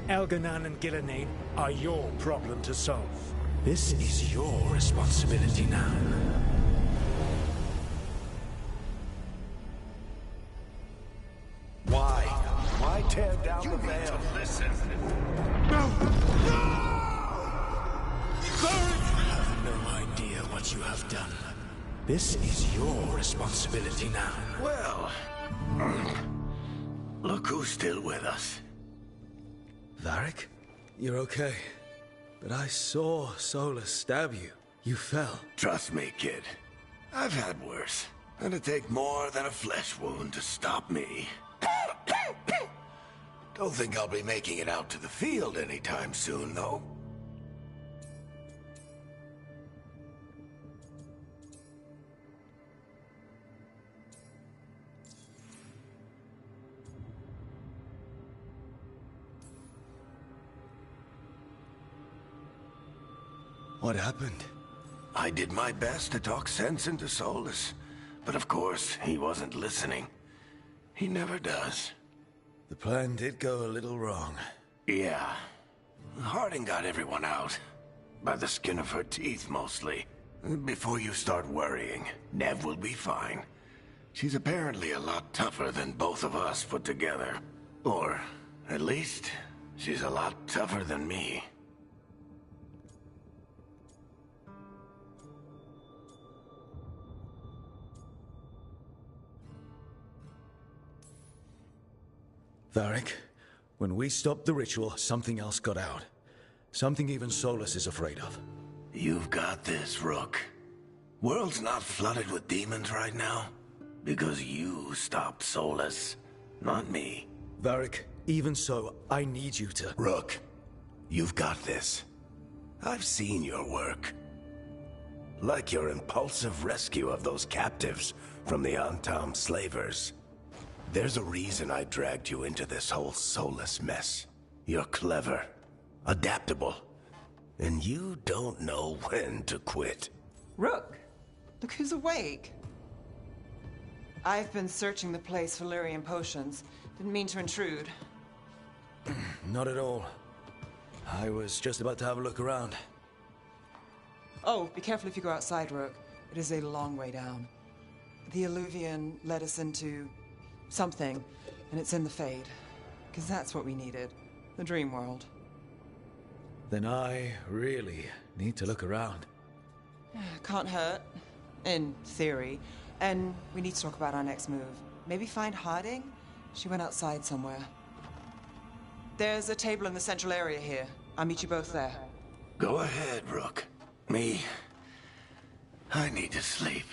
Elganan and Gillenane are your problem to solve. This is your responsibility now. Why? Why tear down the veil? Listen. No! You have no idea what you have done. This is your responsibility now. Well, look who's still with us. Varric, you're okay. But I saw Solus stab you. You fell. Trust me, kid. I've had worse. And it'd take more than a flesh wound to stop me. Don't think I'll be making it out to the field anytime soon, though. What happened? I did my best to talk sense into Solus, but of course, he wasn't listening. He never does. The plan did go a little wrong. Yeah. Harding got everyone out. By the skin of her teeth, mostly. Before you start worrying, Nev will be fine. She's apparently a lot tougher than both of us put together. Or, at least, she's a lot tougher than me. Varric, when we stopped the ritual, something else got out. Something even Solus is afraid of. You've got this, Rook. World's not flooded with demons right now. Because you stopped Solus, not me. Varric, even so, I need you to... Rook, you've got this. I've seen your work. Like your impulsive rescue of those captives from the Antam slavers. There's a reason I dragged you into this whole Solus mess. You're clever, adaptable, and you don't know when to quit. Rook, look who's awake. I've been searching the place for Lyrian potions. Didn't mean to intrude. Not at all. I was just about to have a look around. Oh, be careful if you go outside, Rook. It is a long way down. The Illuvian led us into something, and it's in the Fade. Because that's what we needed. The dream world. Then I really need to look around. Can't hurt. In theory. And we need to talk about our next move. Maybe find Harding? She went outside somewhere. There's a table in the central area here. I'll meet you both there. Go ahead, Rook. I need to sleep.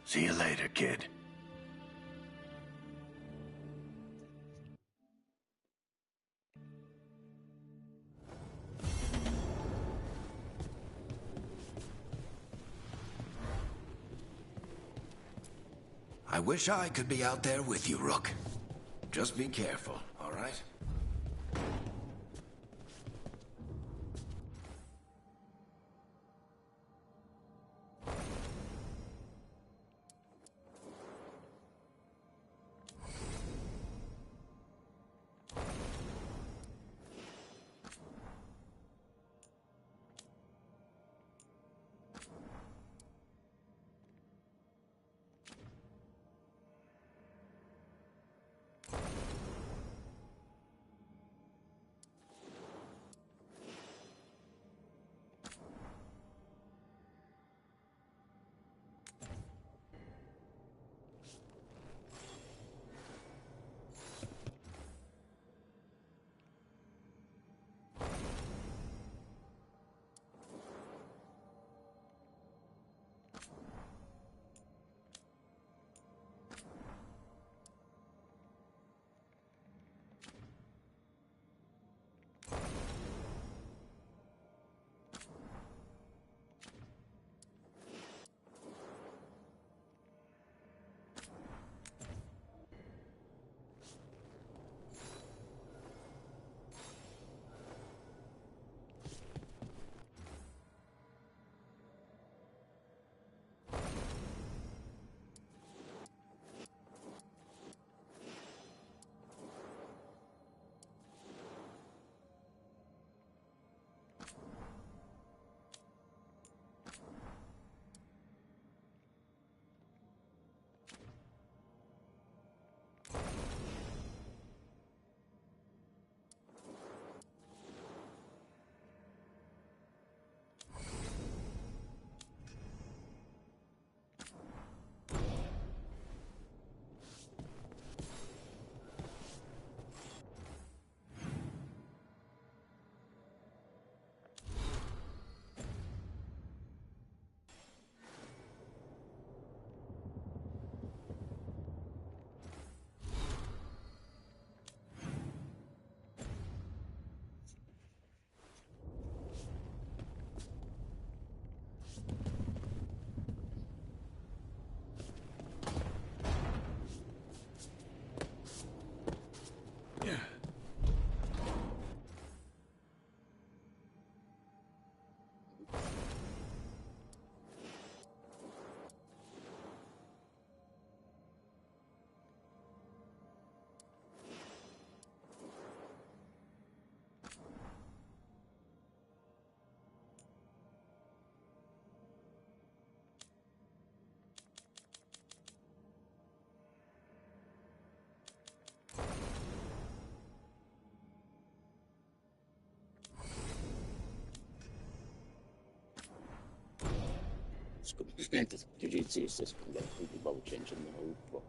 See you later, kid. I wish I could be out there with you, Rook. Just be careful, all right? it's good. Did you see this one? Thinking about changing the whole book.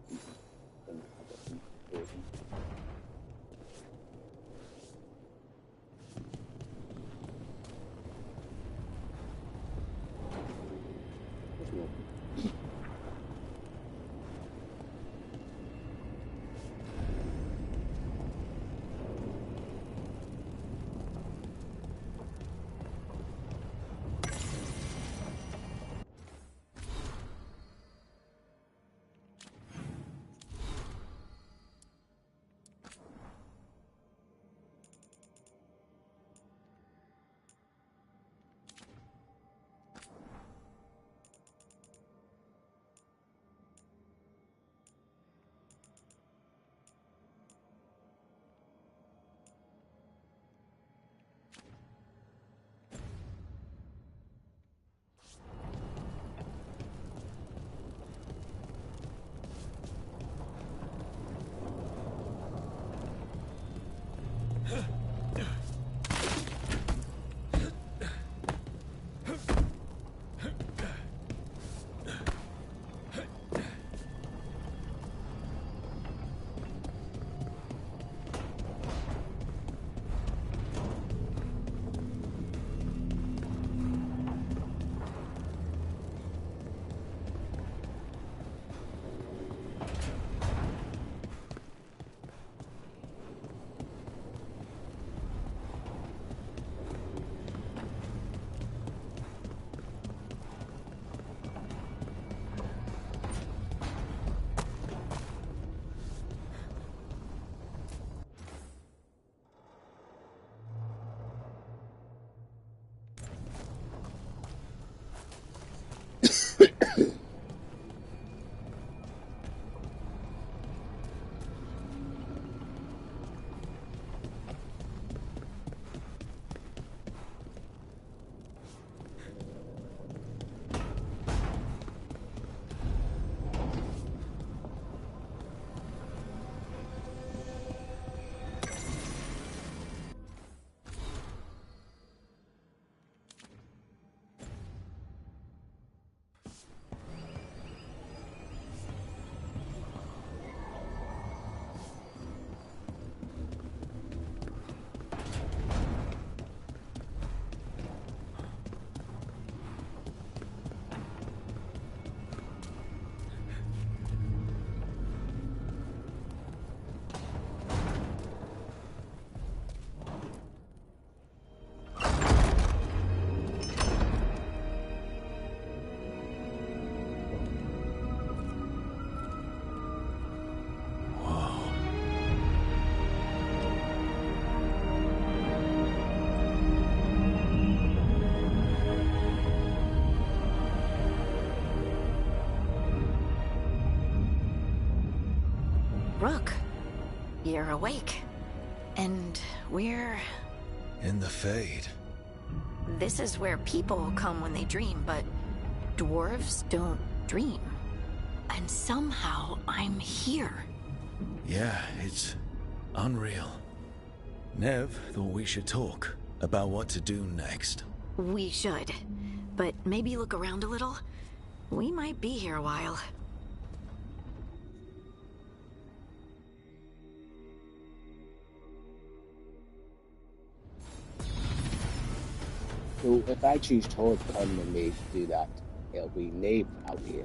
Rook, you're awake. And we're... in the Fade. This is where people come when they dream, but dwarves don't dream. And somehow I'm here. Yeah, it's unreal. Nev thought we should talk about what to do next. We should. But maybe look around a little. We might be here a while. So if I choose Todd, Con, and Maeve to do that, it'll be Maeve out here.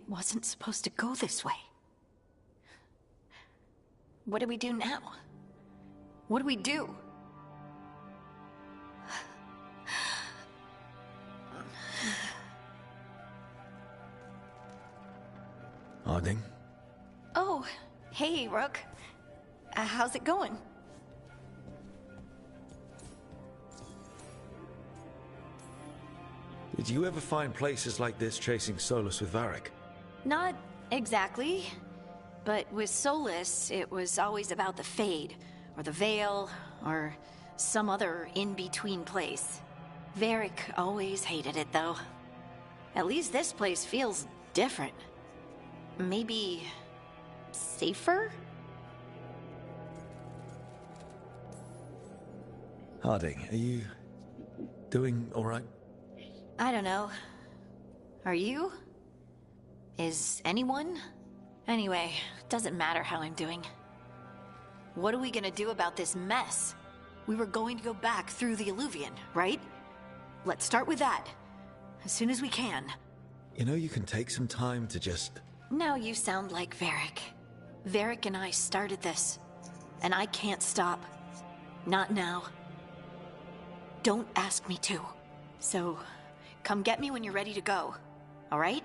wasn't supposed to go this way. What do we do now? What do we do? Harding? Oh, hey, Rook. How's it going? Did you ever find places like this chasing Solus with Varric? Not exactly. But with Solus, it was always about the Fade, or the Veil, or some other in-between place. Varric always hated it, though. At least this place feels different. Maybe safer? Harding, are you doing all right? I don't know. Are you? Is anyone? Anyway, doesn't matter how I'm doing. What are we gonna do about this mess? We were going to go back through the Illuvian, right? Let's start with that. As soon as we can. You know, you can take some time to just... Now you sound like Varric. Varric and I started this. And I can't stop. Not now. Don't ask me to. So, come get me when you're ready to go. All right?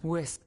Wisp.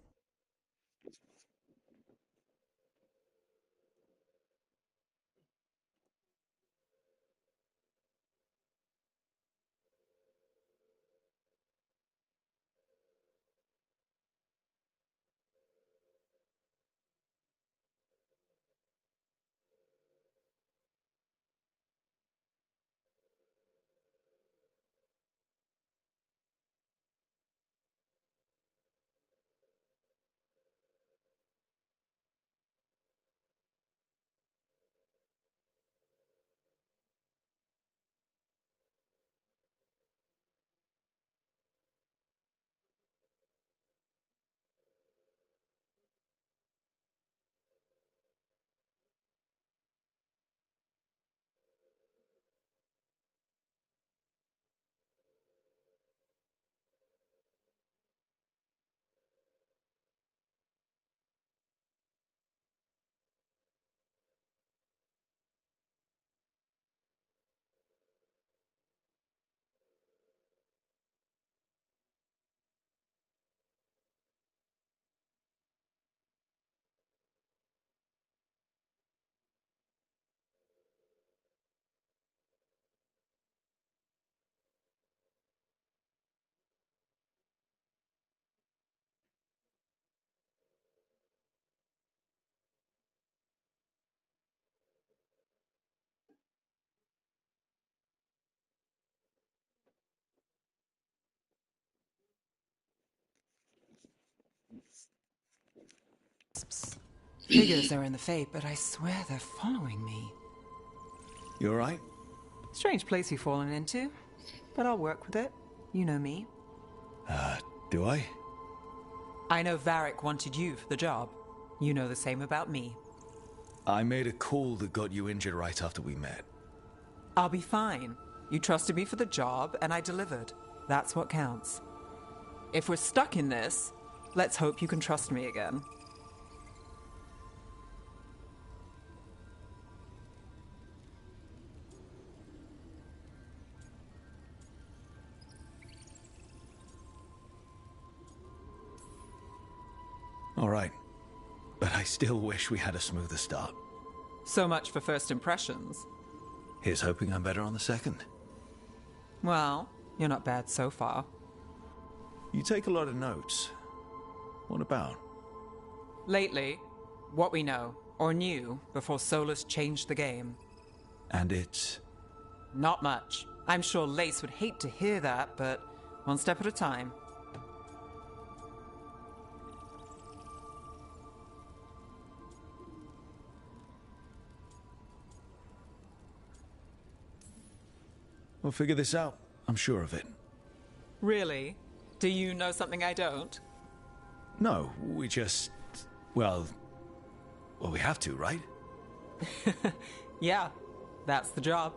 Figures they're in the Fade, but I swear they're following me. You alright? Strange place you've fallen into, but I'll work with it. You know me. Do I? I know Varric wanted you for the job. You know the same about me. I made a call that got you injured right after we met. I'll be fine. You trusted me for the job, and I delivered. That's what counts. If we're stuck in this, let's hope you can trust me again. All right. But I still wish we had a smoother start. So much for first impressions. Here's hoping I'm better on the second. Well, you're not bad so far. You take a lot of notes. What about? Lately, what we know, or knew, before Solus changed the game. And it's... Not much. I'm sure Lace would hate to hear that, but one step at a time. We'll figure this out. I'm sure of it. Really? Do you know something I don't? No, we just... Well, we have to, right? Yeah, that's the job.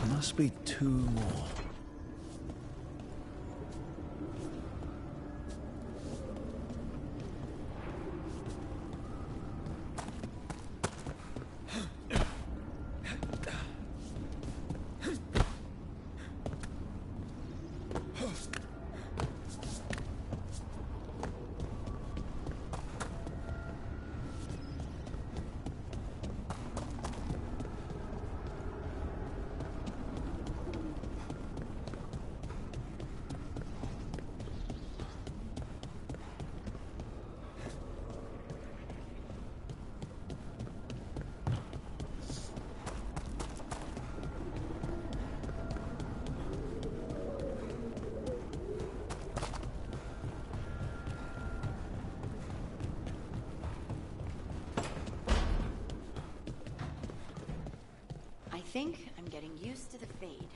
Must be two more. I think I'm getting used to the Fade.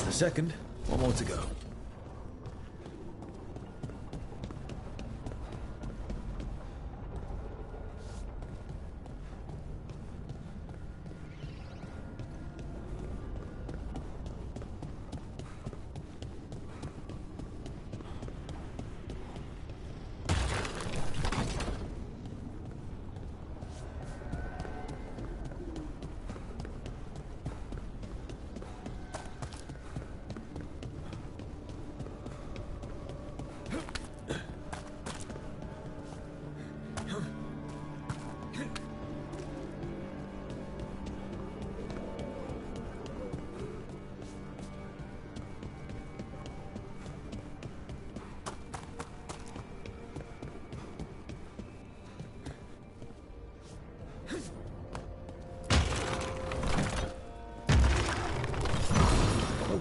Second, one more to go.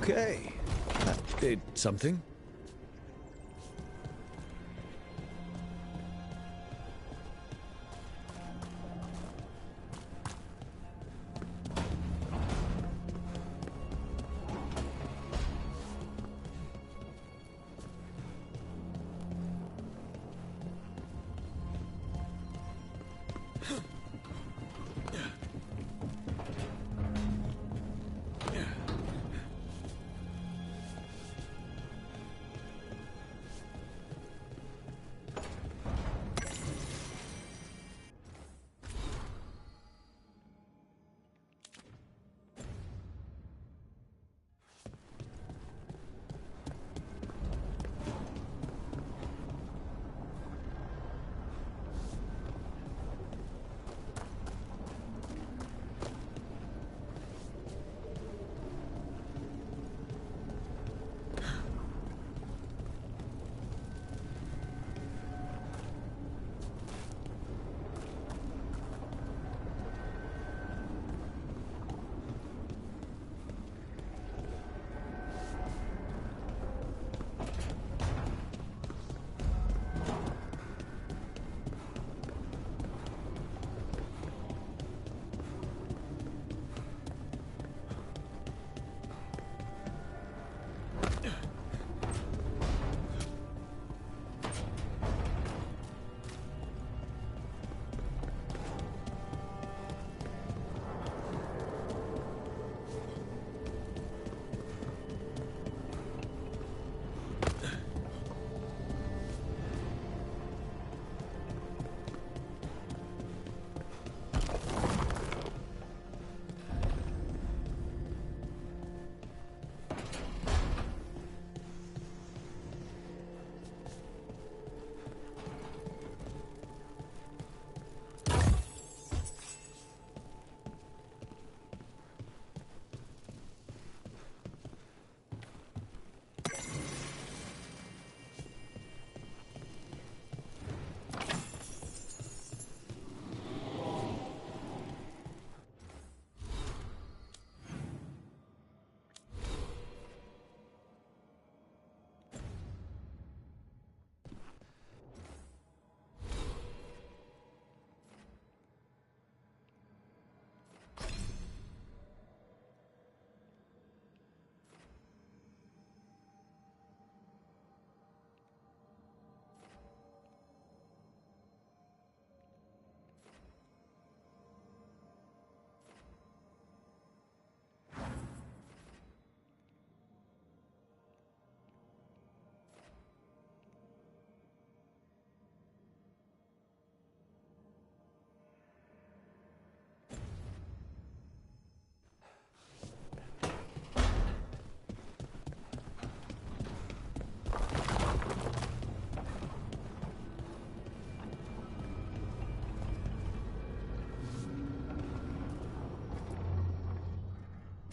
Okay. That did something.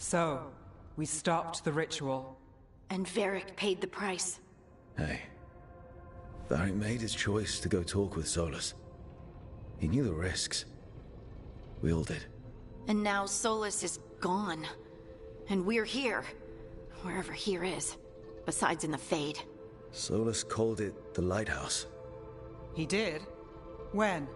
So, we stopped the ritual. And Varric paid the price. Hey. Varric made his choice to go talk with Solas. He knew the risks. We all did. And now Solas is gone. And we're here. Wherever here is. Besides in the Fade. Solas called it the Lighthouse. He did? When?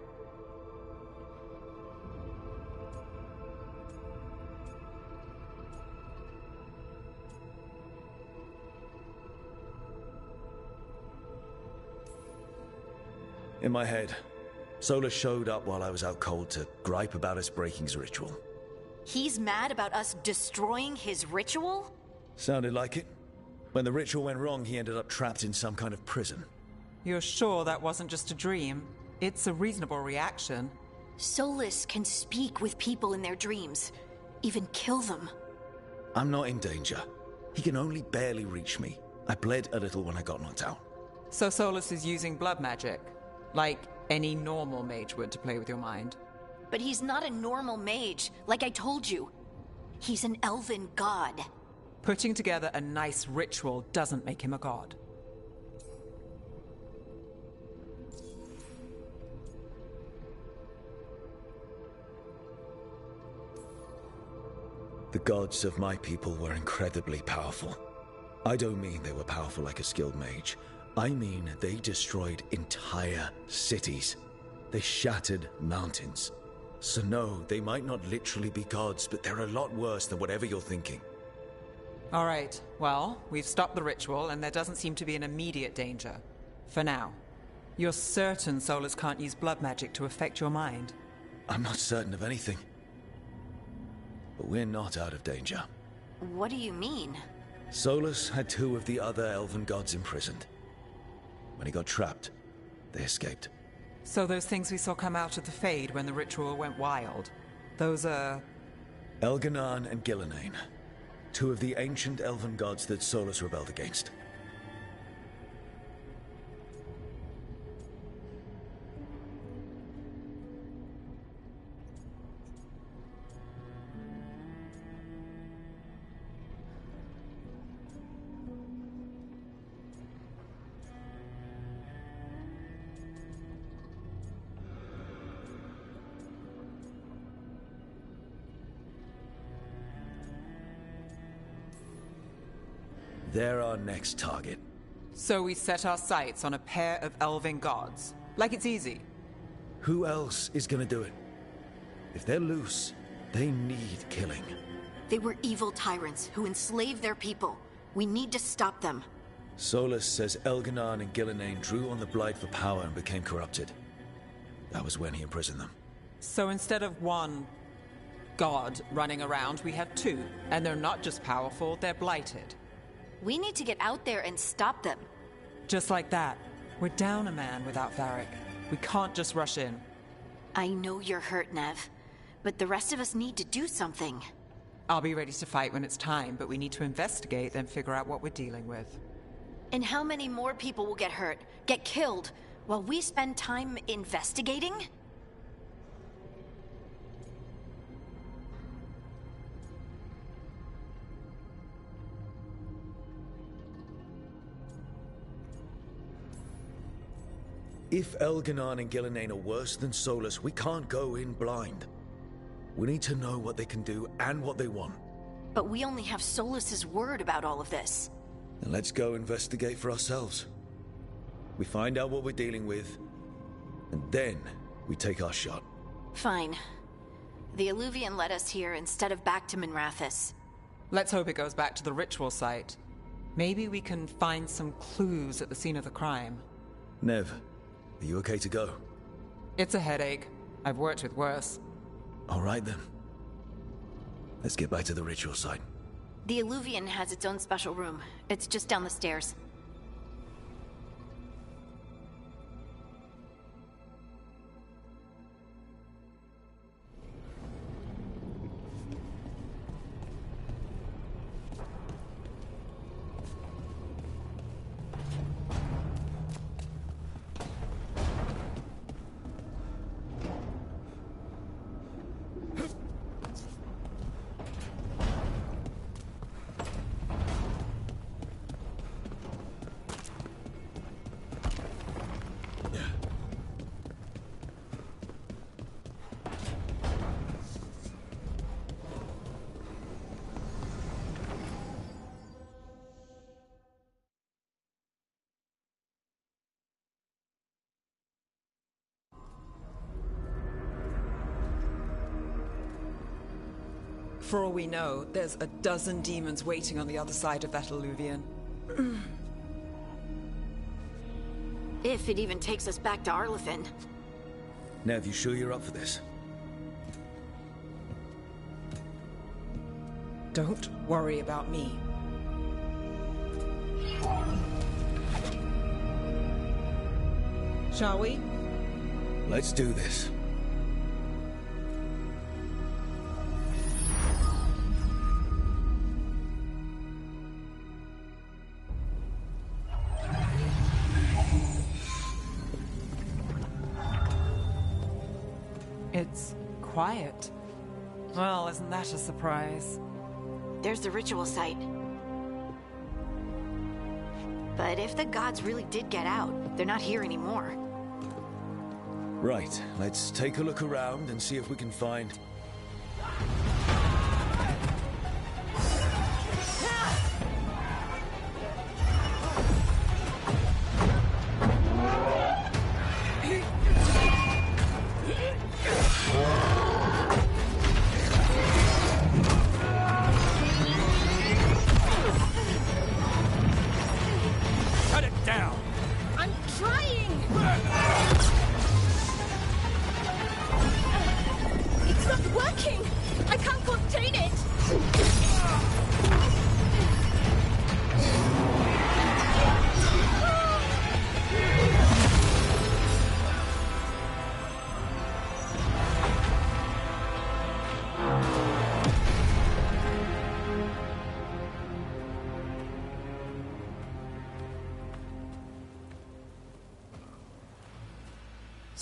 In my head, Solas showed up while I was out cold to gripe about us breaking his ritual. He's mad about us destroying his ritual? Sounded like it. When the ritual went wrong, he ended up trapped in some kind of prison. You're sure that wasn't just a dream? It's a reasonable reaction. Solas can speak with people in their dreams. Even kill them. I'm not in danger. He can only barely reach me. I bled a little when I got knocked out. So Solas is using blood magic? Like any normal mage would to play with your mind? But he's not a normal mage, like I told you. He's an elven god. Putting together a nice ritual doesn't make him a god. The gods of my people were incredibly powerful. I don't mean they were powerful like a skilled mage. I mean they destroyed entire cities. They shattered mountains. So no, they might not literally be gods, but they're a lot worse than whatever you're thinking. All right, well, we've stopped the ritual, and there doesn't seem to be an immediate danger. For now. You're certain Solus can't use blood magic to affect your mind? I'm not certain of anything. But we're not out of danger. What do you mean? Solus had 2 of the other elven gods imprisoned. When he got trapped, they escaped. So those things we saw come out of the Fade when the ritual went wild, those are... Elganon and Gillenane. 2 of the ancient elven gods that Solus rebelled against. They're our next target. So we set our sights on a pair of elven gods. Like it's easy. Who else is gonna do it? If they're loose, they need killing. They were evil tyrants who enslaved their people. We need to stop them. Solus says Elganon and Gillenane drew on the Blight for power and became corrupted. That was when he imprisoned them. So instead of 1 god running around, we have 2. And they're not just powerful, they're blighted. We need to get out there and stop them. Just like that. We're down a man without Varric. We can't just rush in. I know you're hurt, Nev, but the rest of us need to do something. I'll be ready to fight when it's time, but we need to investigate and figure out what we're dealing with. And how many more people will get hurt, get killed, while we spend time investigating? If Elganon and Gillenane are worse than Solus, we can't go in blind. We need to know what they can do and what they want. But we only have Solus's word about all of this. Then let's go investigate for ourselves. We find out what we're dealing with, and then we take our shot. Fine. The Eluvian led us here instead of back to Minrathous. Let's hope it goes back to the ritual site. Maybe we can find some clues at the scene of the crime. Nev, are you okay to go? It's a headache. I've worked with worse. All right then. Let's get back to the ritual site. The Eluvian has its own special room. It's just down the stairs. For all we know, there's a dozen demons waiting on the other side of that Eluvian. If it even takes us back to Arlefin. Nev, you sure you're up for this? Don't worry about me. Shall we? Let's do this. It's quiet. Well, isn't that a surprise? There's the ritual site. But if the gods really did get out, they're not here anymore. Right, let's take a look around and see if we can find...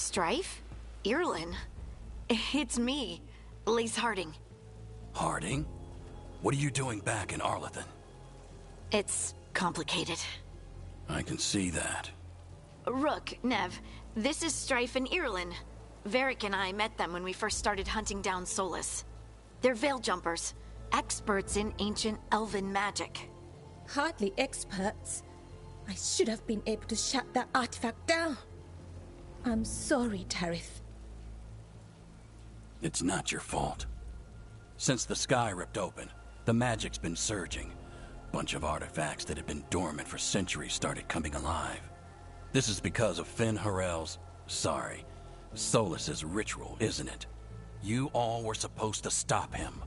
Strife? Irlin? It's me, Lace Harding. Harding? What are you doing back in Arlathan? It's complicated. I can see that. Rook, Nev, this is Strife and Irlin. Varric and I met them when we first started hunting down Solas. They're Veil Jumpers, experts in ancient elven magic. Hardly experts. I should have been able to shut that artifact down. I'm sorry, Tarith. It's not your fault. Since the sky ripped open, the magic's been surging. Bunch of artifacts that had been dormant for centuries started coming alive. This is because of Finn Harel's... Solas's ritual, isn't it? You all were supposed to stop him.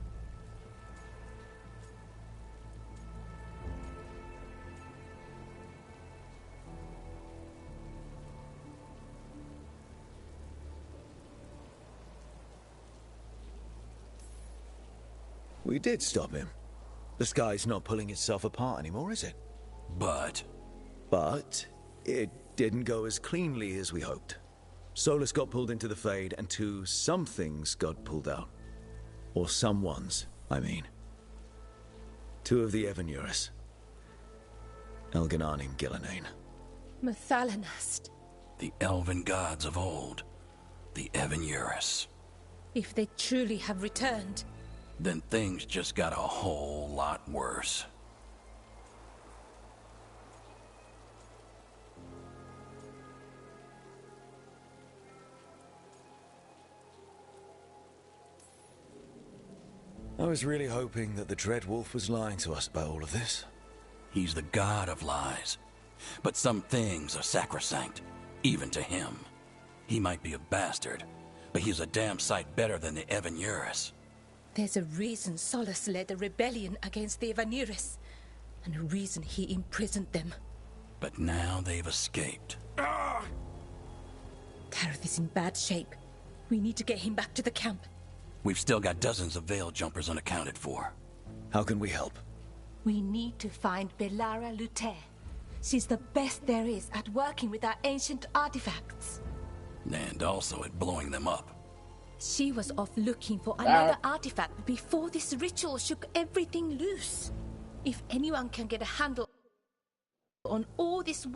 We did stop him. The sky's not pulling itself apart anymore, is it? But it didn't go as cleanly as we hoped. Solas got pulled into the Fade, and some things got pulled out. Or someones, I mean. 2 of the Evanurus. Elganan and Gillenane. Mathalanast. The elven gods of old. The Evanurus. If they truly have returned... then things just got a whole lot worse. I was really hoping that the Dreadwolf was lying to us about all of this. He's the god of lies. But some things are sacrosanct, even to him. He might be a bastard, but he's a damn sight better than the Evanurus. There's a reason Solas led a rebellion against the Evanurus, and a reason he imprisoned them. But now they've escaped. Tarith is in bad shape. We need to get him back to the camp. We've still got dozens of Veil Jumpers unaccounted for. How can we help? We need to find Belara Luther. She's the best there is at working with our ancient artifacts. And also at blowing them up. She was off looking for another artifact before this ritual shook everything loose. If anyone can get a handle on all this...